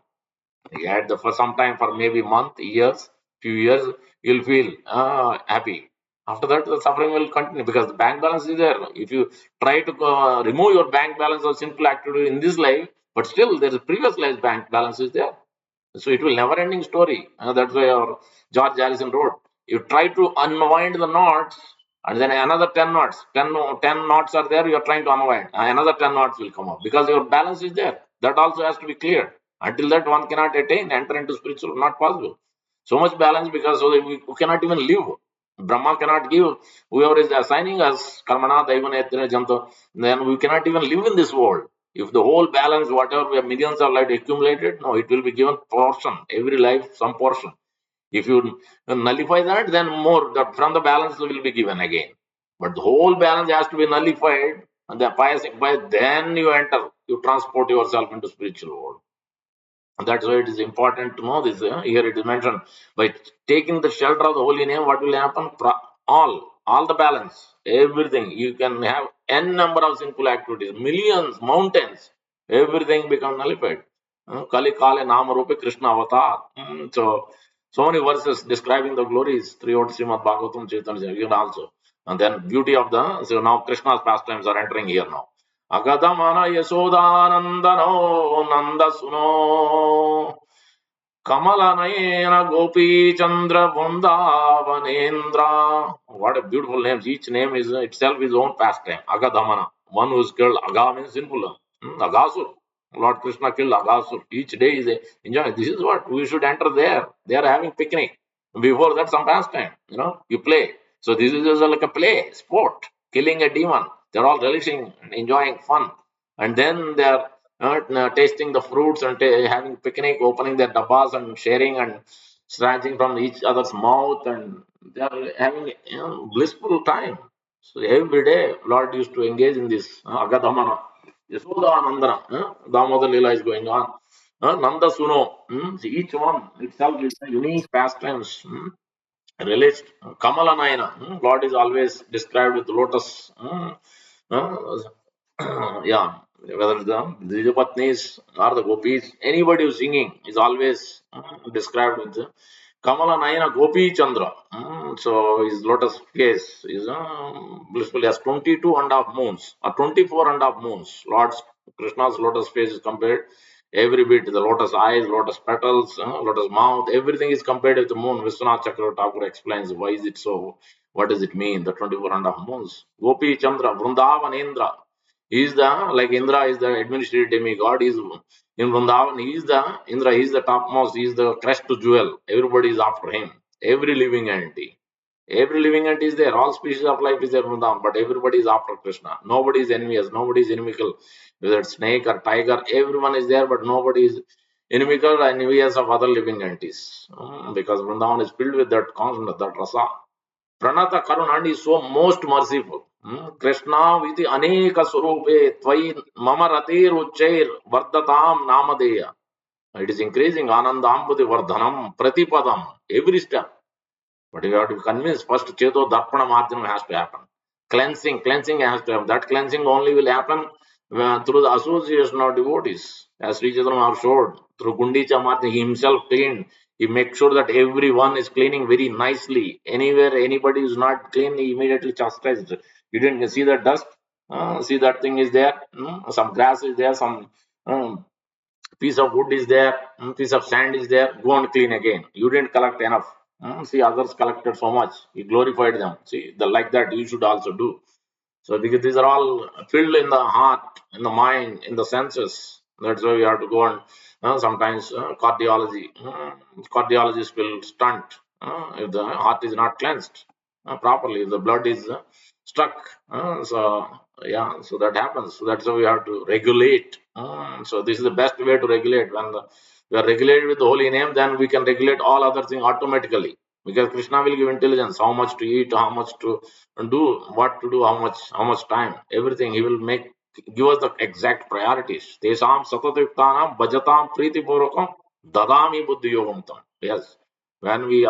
At the for some time, for maybe month, years, few years, you'll feel happy. After that, the suffering will continue because the bank balance is there. If you try to remove your bank balance of sinful activity in this life, but still there is previous life bank balance is there. So it will never ending story. That's why our George Harrison wrote. You try to unwind the knots, and then another 10 knots, 10 knots are there, you are trying to unwind. Another 10 knots will come up because your balance is there. That also has to be cleared. Until that, one cannot attain, enter into spiritual, not possible. So much balance because so we cannot even live. Brahma cannot give. Whoever is assigning us, Karmana, Daivana, Janto, then we cannot even live in this world. If the whole balance, whatever we have millions of life accumulated, no, it will be given portion. Every life, some portion. If you nullify that, then more that from the balance will be given again. But the whole balance has to be nullified, and by then you enter, you transport yourself into spiritual world. And that's why it is important to know this. Here it is mentioned by taking the shelter of the holy name, what will happen? All the balance, everything. You can have n number of sinful activities, millions, mountains, everything become nullified. Kali Kale Nama Rupe Krishna Avatar. So many verses describing the glories throughout Srimad Bhagavatam Chaitanya even also. And then beauty of the, so now Krishna's pastimes are entering here now. अगदमन यशोदानन्दनो नन्दसुनो Kamalnayan Gopichandra वृन्दावनेन्द्र. What a beautiful names. Each name is itself his own pastime. Agadamana. One who is killed. Aga means sinful. Agasur. Lord Krishna killed Agasur. Each day is a enjoy. This is what we should enter there. They are having picnic. Before that, some pastime. You play. So this is just like a play, sport, killing a demon. They're all relishing and enjoying fun. And then they're tasting the fruits and having picnic, opening their dabbas and sharing and snatching from each other's mouth, and they are having blissful time. So every day, Lord used to engage in this Agadamana. Yasoda Nandana, Damodar Lila is going on. Nanda Suno, so each one itself is a unique pastimes. Released Kamalanayana. God is always described with lotus. Yeah, whether the Dijapatnis or the gopis, anybody who's singing is always described with the Kamala Nayana Gopi Chandra. So his lotus face is blissful. He has 22 and a half moons or 24 and a half moons. Lord Krishna's lotus face is compared every bit, the lotus eyes, lotus petals, lotus mouth, everything is compared with the moon. Vishwanath Chakravarti Thakur explains why is it so, what does it mean, the 24 and a half moons. Gopi Chandra, Vrindavan Indra. He is the, like Indra is the administrative demigod. He is in Vrindavan, he is the Indra, he is the topmost, he is the crest jewel. Everybody is after him. Every living entity. Every living entity is there. All species of life is there in Vrindavan, but everybody is after Krishna. Nobody is envious. Nobody is inimical. Whether it's snake or tiger, everyone is there, but nobody is inimical and envious of other living entities. Because Vrindavan is filled with that constant, that rasa. Pranata Karunandi is so most merciful. Krishna viti aneka swarupe tvai mama ratir uchair vardatam namadeya. It is increasing anandambudi vardhanam pratipadam every step. But you have to be convinced first Cheto Darpana Marjanam has to happen. Cleansing has to happen. That cleansing only will happen through the association of devotees. As Sri Chaitanya have showed, through Gundicha Marjan, he himself cleaned. He makes sure that everyone is cleaning very nicely. Anywhere anybody is not clean, he immediately chastised. You didn't see the dust? See that thing is there? Some grass is there, some piece of wood is there, piece of sand is there, go and clean again. You didn't collect enough. See, others collected so much. You glorified them. See, like that you should also do. So because these are all filled in the heart, in the mind, in the senses. That's why we have to go and sometimes cardiology. Cardiologists will stunt if the heart is not cleansed properly, if the blood is stuck. So yeah, so that happens. So that's why we have to regulate. So this is the best way to regulate. When we are regulated with the holy name, then we can regulate all other things automatically. Because Krishna will give intelligence, how much to eat, how much to do, what to do, how much time, everything. He will give us the exact priorities. Tesam satatayuktanam bhajatam pritipurvakam dadami buddhi yogam tam. Yes. When we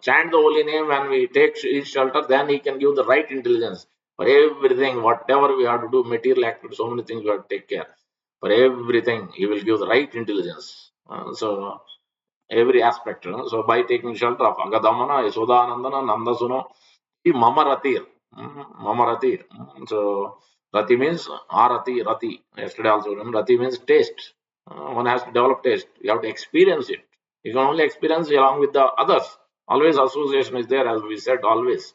chant the holy name, when we take each shelter, then he can give the right intelligence for everything, whatever we have to do, material activity, so many things we have to take care. For everything, he will give the right intelligence. So every aspect. So by taking shelter of Agadamana, Yasodanandana, Nandasuno, Mama Ratir. Mama Ratir. So Rati means Arati, Rati. Yesterday also, Rati means taste. One has to develop taste. You have to experience it. You can only experience it along with the others. Always association is there, as we said, always.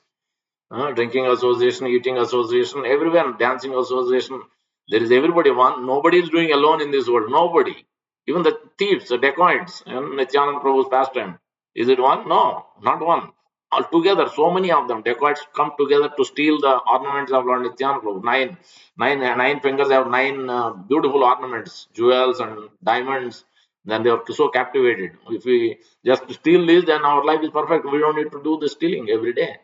Drinking association, eating association, everyone, dancing association. There is everybody one. Nobody is doing alone in this world. Nobody. Even the thieves, the dacoits, and Nityananda Prabhu's pastime. Is it one? No, not one. Altogether, so many of them, dacoits come together to steal the ornaments of Lord Nityananda Prabhu. Nine fingers have nine beautiful ornaments, jewels and diamonds. Then they are so captivated. If we just steal this, then our life is perfect. We don't need to do the stealing every day.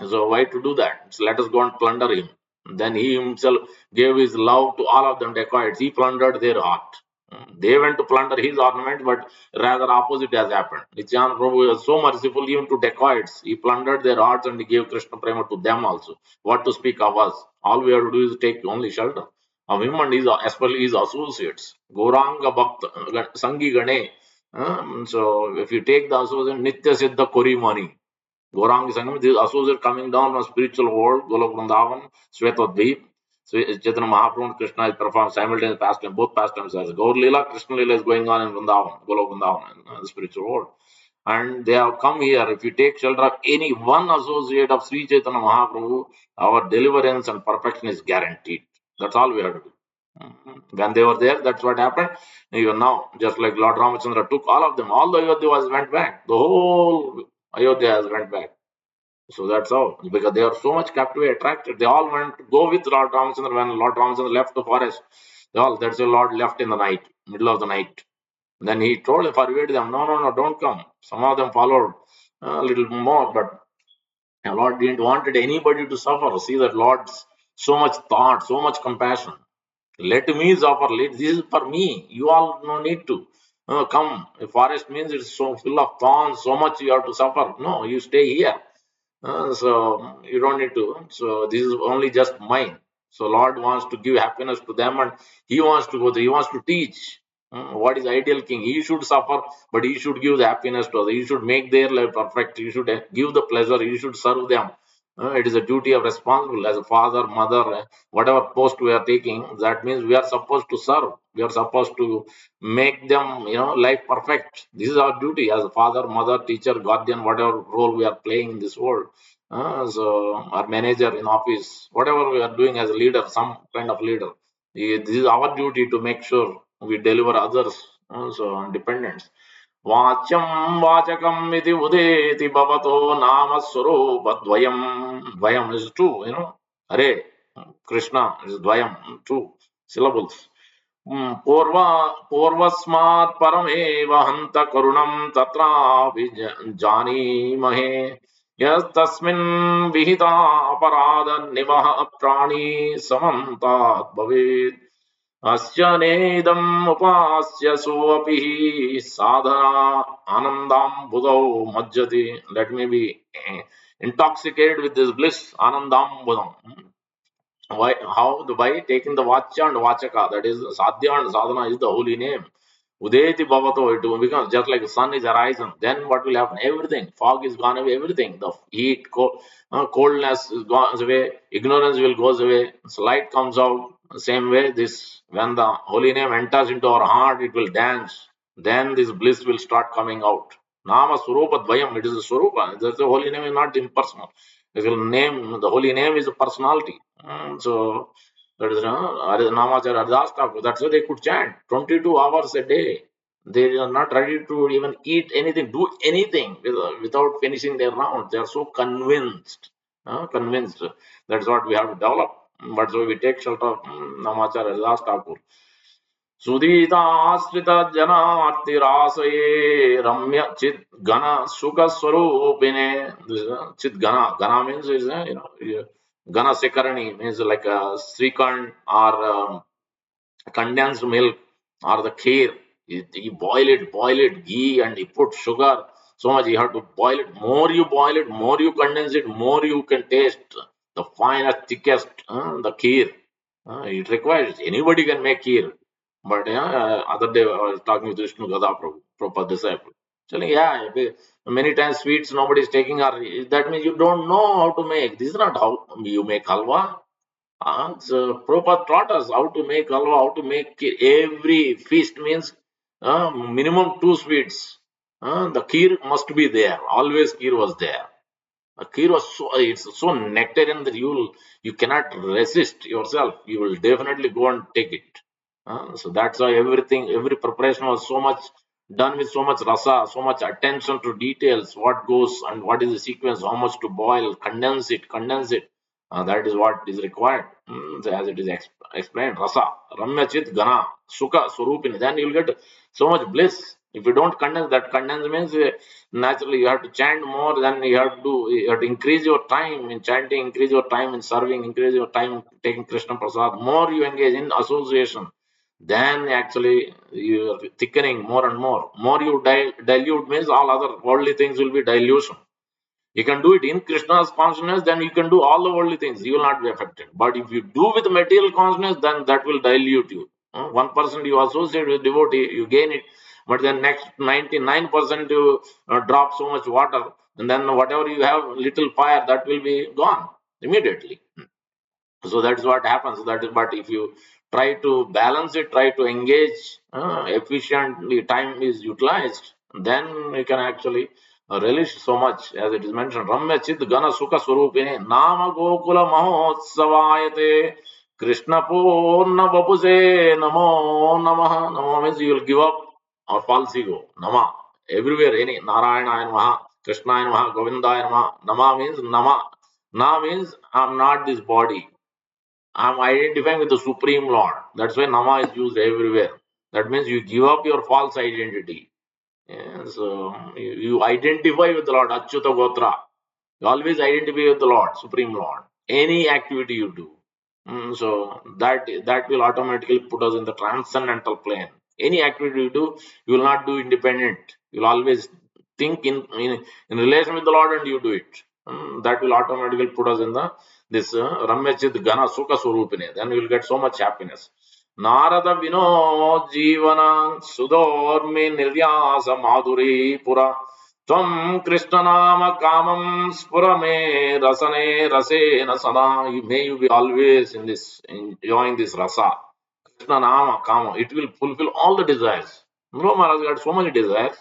So why to do that? So let us go and plunder him. Then he himself gave his love to all of them dacoits. He plundered their heart. They went to plunder his ornament, but rather opposite has happened. Nityananda Prabhu was so merciful even to dacoits. He plundered their hearts and he gave Krishna Prema to them also. What to speak of us? All we have to do is take only shelter of him and his, especially his associates. Gauranga Bhakta Sangi Gane. So if you take the associate Nitya Siddha Korimani, Gauranga Sangam, these associates coming down from spiritual world, Golok Vrindavan, Svetadvip, Chaitanya Mahaprabhu and Krishna is performed simultaneously pastime, both pastimes as Gaur Lila, Krishna Lila is going on in Vrindavan, Golok Vrindavan, the spiritual world. And they have come here. If you take shelter of any one associate of Sri Chaitanya Mahaprabhu, our deliverance and perfection is guaranteed. That's all we have to do. When they were there, that's what happened. Even now, just like Lord Ramachandra took all of them, all the Ayodhya went back. The whole Ayodhya has went back. So that's how, because they are so much captivated, attracted. They all went to go with Lord Ramachandra when Lord Ramachandra left the forest. They all, that's the Lord left in the night, middle of the night. Then he told, forbade them, no, no, no, don't come. Some of them followed a little more, but the Lord didn't wanted anybody to suffer. See that Lord's so much thought, so much compassion. Let me suffer. This is for me. You all no need to. Come. The forest means it's so full of thorns, so much you have to suffer. No, you stay here. So you don't need to. So this is only just mine. So Lord wants to give happiness to them, and He wants to go there. He wants to teach. What is ideal king? He should suffer, but he should give the happiness to others. He should make their life perfect. He should give the pleasure. He should serve them. It is a duty of responsible as a father, mother, whatever post we are taking. That means we are supposed to serve. We are supposed to make them, life perfect. This is our duty as a father, mother, teacher, guardian, whatever role we are playing in this world. So our manager in office, whatever we are doing as a leader, some kind of leader, this is our duty to make sure we deliver others, so dependents. वाच्यं वाचकम् इति उदेति भवतो नाम स्वरूपद्वयम्. Dvayam is two, Hare, Krishna is Dvayam, two syllables. पूर्वस्मात् परमेव हन्त करुणं तत्रापि जानीमहे यस्तस्मिन् विहिता अपराध निवह प्राणी समन्तात् भवेत् अस्य नेदम् उपास्य सोऽपि साधना आनन्दाम्बुधौ मज्जति. Let me be intoxicated with this bliss, Anandambudam. Why? How? By taking the Vacha and Vachaka, that is Sadhya and Sadhana is the holy name. Udeti Bhavato, it will become just like the sun is arising. Then what will happen? Everything. Fog is gone away, everything. The heat, coldness is gone away, ignorance will goes away, so light comes out. Same way, this when the holy name enters into our heart, it will dance. Then this bliss will start coming out. Nama Surupa Dvayam, it is a Surupa. The holy name is not impersonal. The holy name is a personality. So that is Namacharya Ardas Thakur. That's why they could chant 22 hours a day. They are not ready to even eat anything, do anything without finishing their round. They are so convinced. Convinced. That's what we have to develop. But so we take shelter of Namacharya Ardas Thakur. सुधीताश्रित जनार्तिरासये रम्य चित घन सुख स्वरूपिणे. Chit Gana. Gana means is Gana Sekarani means like a Srikhand or condensed milk or the kheer. You boil it, ghee, and you put sugar. So much you have to boil it. More you boil it, more you condense it, more you can taste the finest, thickest, the kheer. It requires anybody can make kheer. But other day I was talking with Vishnu Gada Prabhu, Prabhupada's disciple. Telling, yeah, many times sweets nobody is taking, or that means you don't know how to make. This is not how you make halwa. So Prabhupada taught us how to make halwa, how to make kheer. Every feast means minimum two sweets. The kheer must be there. Always kheer was there. Kheer was so nectarian that you cannot resist yourself. You will definitely go and take it. So that's why every preparation was so much done with so much rasa, so much attention to details, what goes and what is the sequence, how much to boil, condense it. That is what is required. So as it is explained, rasa, ramya chit gana, sukha, swarupini. Then you'll get so much bliss. If you don't condense, that condense means naturally you have to chant more, then you have to increase your time in chanting, increase your time in serving, increase your time taking Krishna Prasad. More you engage in association, then actually you are thickening more and more. More you dilute means all other worldly things will be dilution. You can do it in Krishna's consciousness, then you can do all the worldly things. You will not be affected. But if you do with material consciousness, then that will dilute you. 1% you associate with devotee, you gain it. But then next 99% you drop so much water, and then whatever you have, little fire, that will be gone immediately. So that's what happens. That is, but if you try to balance it, try to engage efficiently, time is utilized, then you can actually relish so much, as it is mentioned. Ramya chid gana sukha swarupine nama gokula mahotsavayate Krishna purna vapuse namo namaha. Namo means you will give up or false ego. Nama everywhere, any Narayana namaha, Krishna namaha, Govinda namaha. Nama means nama. Na means I'm not this body. I'm identifying with the Supreme Lord. That's why Nama is used everywhere. That means you give up your false identity. Yeah, so you identify with the Lord, Achyuta Gotra. You always identify with the Lord, Supreme Lord. Any activity you do. So that will automatically put us in the transcendental plane. Any activity you do, you will not do independent. You'll always think in relation with the Lord and you do it. That will automatically put us in the this Ramyachit Gana Sukha Swarupine. Then you will get so much happiness. Narad विनो जीवन सुधोर्मि निर्यास माधुरी पुरा Tvam Krishna Nama Kamam Spurame Rasane Rasena Sada. May you be always in this, enjoying this rasa. Krishna Nama Kama. It will fulfill all the desires. Dhruva Maharaj got so many desires.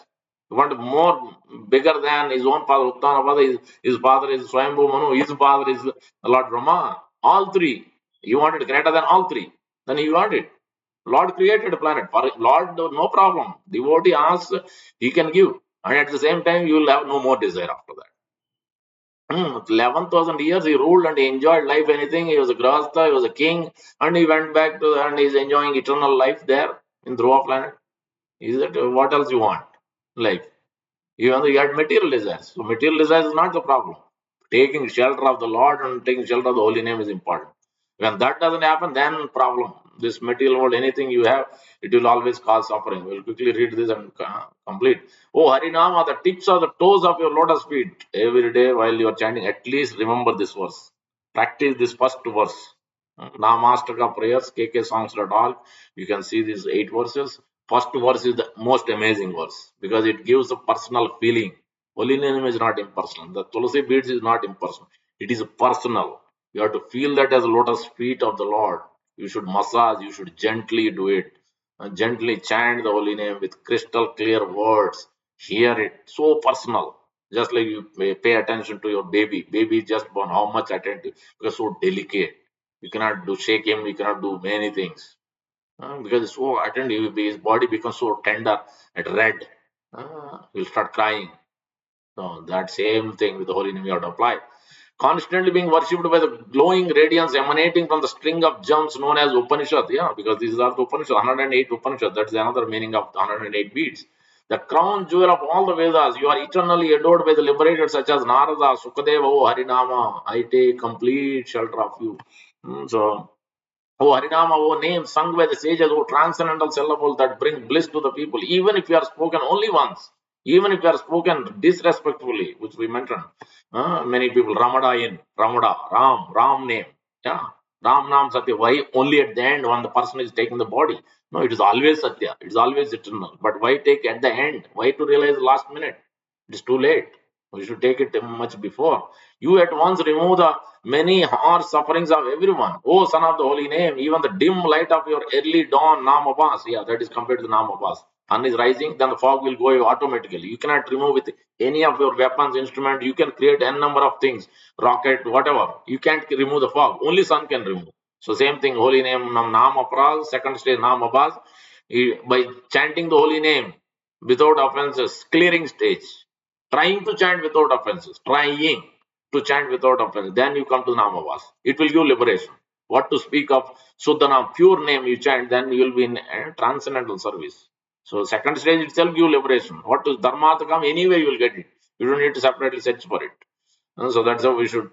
He wanted more bigger than his own father, Uttana father, his father is Swayambhu Manu, his father is Lord Brahma. All three. He wanted greater than all three. Then he got it. Lord created a planet. For Lord, no problem. Devotee asks, he can give. And at the same time, you will have no more desire after that. 11,000 years he ruled and he enjoyed life, anything. He was a Grahastha, he was a king, and he went back to and he's enjoying eternal life there in Dhruva planet. Is it what else you want? Life. Even though you had material desires. So material desires is not the problem. Taking shelter of the Lord and taking shelter of the holy name is important. When that doesn't happen, then problem. This material world, anything you have, it will always cause suffering. We'll quickly read this and complete. Oh Harinama, the tips of the toes of your lotus feet. Every day while you are chanting, at least remember this verse. Practice this first verse. Namastaka prayers, kkSongs.org. You can see these 8 verses. First verse is the most amazing verse because it gives a personal feeling. Holy name is not impersonal. The Tulsi beads is not impersonal. It is personal. You have to feel that as lotus feet of the Lord. You should massage, you should gently do it. Gently chant the holy name with crystal clear words. Hear it. So personal. Just like you pay attention to your baby. Baby just born, how much attentive because so delicate. You cannot do shake him, you cannot do many things. Because it's so attentive, his body becomes so tender and red. He'll start crying. So that same thing with the holy name you have to apply. Constantly being worshipped by the glowing radiance emanating from the string of gems known as Upanishad. Yeah, because these are the Upanishad, 108 Upanishad. That's another meaning of 108 beads. The crown jewel of all the Vedas. You are eternally adored by the liberated such as Narada, Sukadeva, O Harinama. I take complete shelter of you. So Oh Harinama, oh name sung by the sages, oh transcendental syllables that bring bliss to the people, even if you are spoken only once, even if you are spoken disrespectfully, which we mentioned. Many people, Ramada in, Ramada, Ram name. Yeah. Ram Nam Satya. Why only at the end when the person is taking the body? No, it is always Satya. It is always eternal. But why take at the end? Why to realize the last minute? It is too late. We should take it much before. You at once remove the many harsh sufferings of everyone. O son of the holy name, even the dim light of your early dawn, Namabas. Yeah, that is compared to Namabas. Sun is rising, then the fog will go away automatically. You cannot remove with any of your weapons, instrument. You can create n number of things, rocket, whatever. You can't remove the fog. Only sun can remove. So same thing, holy name, Nam Apral, second stage Namabas. By chanting the holy name without offenses, clearing stage. Trying to chant without offenses, trying to chant without offense. Then you come to Namavas. It will give liberation. What to speak of Suddhanam, pure name you chant, then you will be in transcendental service. So second stage itself give liberation. What is dharma to come? Anyway, you will get it. You don't need to separately search for it. So that's how we should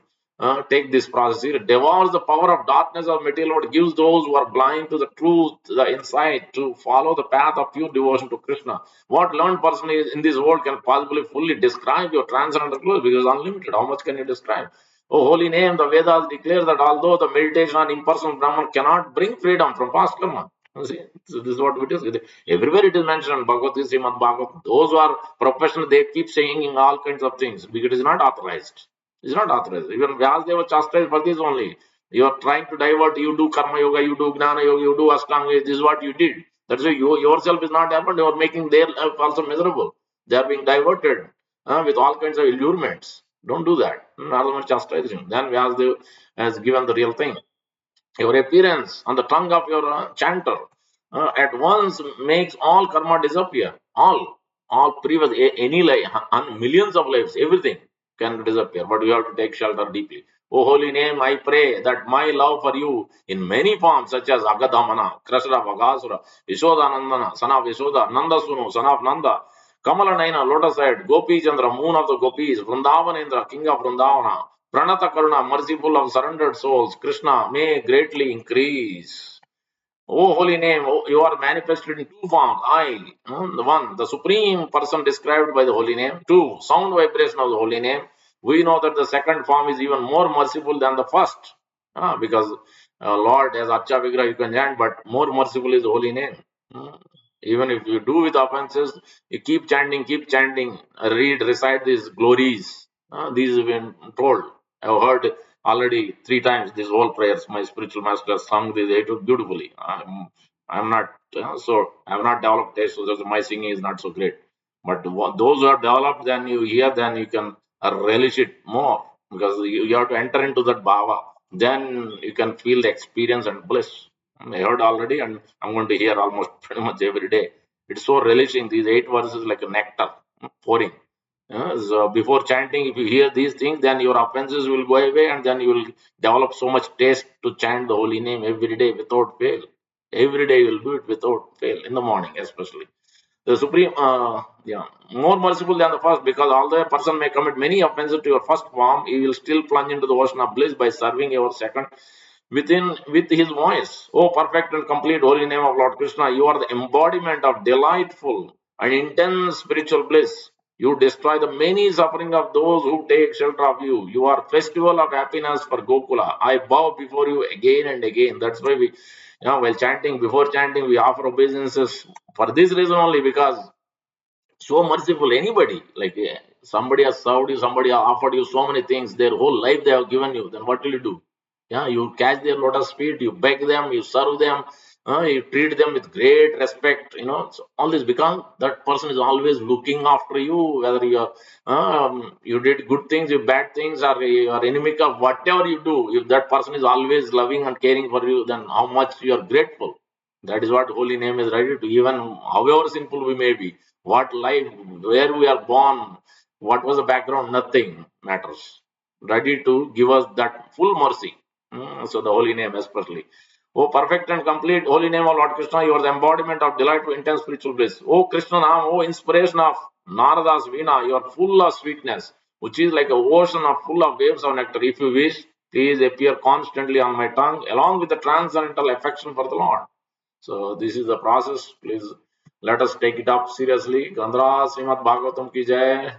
take this process. It devours the power of darkness of material world, gives those who are blind to the truth, the insight to follow the path of pure devotion to Krishna. What learned person is in this world can possibly fully describe your transcendental glory because it's unlimited. How much can you describe? Oh, holy name, the Vedas declare that although the meditation on impersonal Brahman cannot bring freedom from past karma, see, so this is what it is. Everywhere it is mentioned, Bhagavad Gita, Srimad Bhagavatam. Those who are professional, they keep saying in all kinds of things because it is not authorized. It's not authorized. Even Vyasdeva chastised for this only. You are trying to divert, you do karma yoga, you do gnana yoga, you do ashtanga, this is what you did. That's why you yourself is not happened, you are making their life also miserable. They are being diverted with all kinds of allurements. Don't do that. Narada chastised him. Then Vyasdeva has given the real thing. Your appearance on the tongue of your chanter at once makes all karma disappear. All previous, any life, and millions of lives, everything can disappear. But you have to take shelter deeply. O holy name, I pray that my love for you in many forms, such as Agadhamana, Krishna, Vagasura, Yashodanandana, son of Yashoda, Nandasunu, son of Nanda, Kamalanaina, lotus head, Gopi Chandra, moon of the gopis, Vrindavanendra, king of Vrindavana, Pranata Karuna, merciful of surrendered souls, Krishna, may greatly increase. O holy name, you are manifested in two forms. The one, the supreme person described by the holy name. Two, sound vibration of the holy name. We know that the second form is even more merciful than the first. Because Lord, as Acha Vigra, you can chant, but more merciful is the holy name. Hmm. Even if you do with offenses, you keep chanting, read, recite these glories. These have been told. I've heard already 3 times these whole prayers. My spiritual master sung these beautifully. I'm not so I have not developed taste, so my singing is not so great. But those who have developed, then you hear, then you can relish it more because you have to enter into that bhava. Then you can feel the experience and bliss. I heard already, and I'm going to hear almost pretty much every day. It's so relishing. These 8 verses like a nectar pouring. So before chanting, if you hear these things, then your offenses will go away, and then you will develop so much taste to chant the holy name every day without fail. Every day you will do it without fail, in the morning especially. The Supreme, more merciful than the first, because although a person may commit many offenses to your first form, he will still plunge into the ocean of bliss by serving your second with his voice. Oh, perfect and complete holy name of Lord Krishna, you are the embodiment of delightful and intense spiritual bliss. You destroy the many suffering of those who take shelter of you. You are festival of happiness for Gokula. I bow before you again and again. That's why we, while chanting, before chanting, we offer obeisances for this reason only, because so merciful. Anybody, like somebody has served you, somebody has offered you so many things, their whole life they have given you, then what will you do? Yeah, you catch their lotus feet, you beg them, you serve them, you treat them with great respect, so all this, because that person is always looking after you, whether you did good things, you bad things, or you are enemic of whatever you do. If that person is always loving and caring for you, then how much you are grateful. That is what holy name is ready to, even however sinful we may be, what life, where we are born, what was the background, nothing matters. Ready to give us that full mercy. So the holy name especially. Oh, perfect and complete holy name of Lord Krishna, you are the embodiment of delight to intense spiritual bliss. Oh, Krishna Nam, oh, inspiration of Narada's Veena, you are full of sweetness, which is like a ocean of full of waves of nectar. If you wish, please appear constantly on my tongue, along with the transcendental affection for the Lord. So this is the process. Please let us take it up seriously. Gandhara Srimad Bhagavatam ki jai.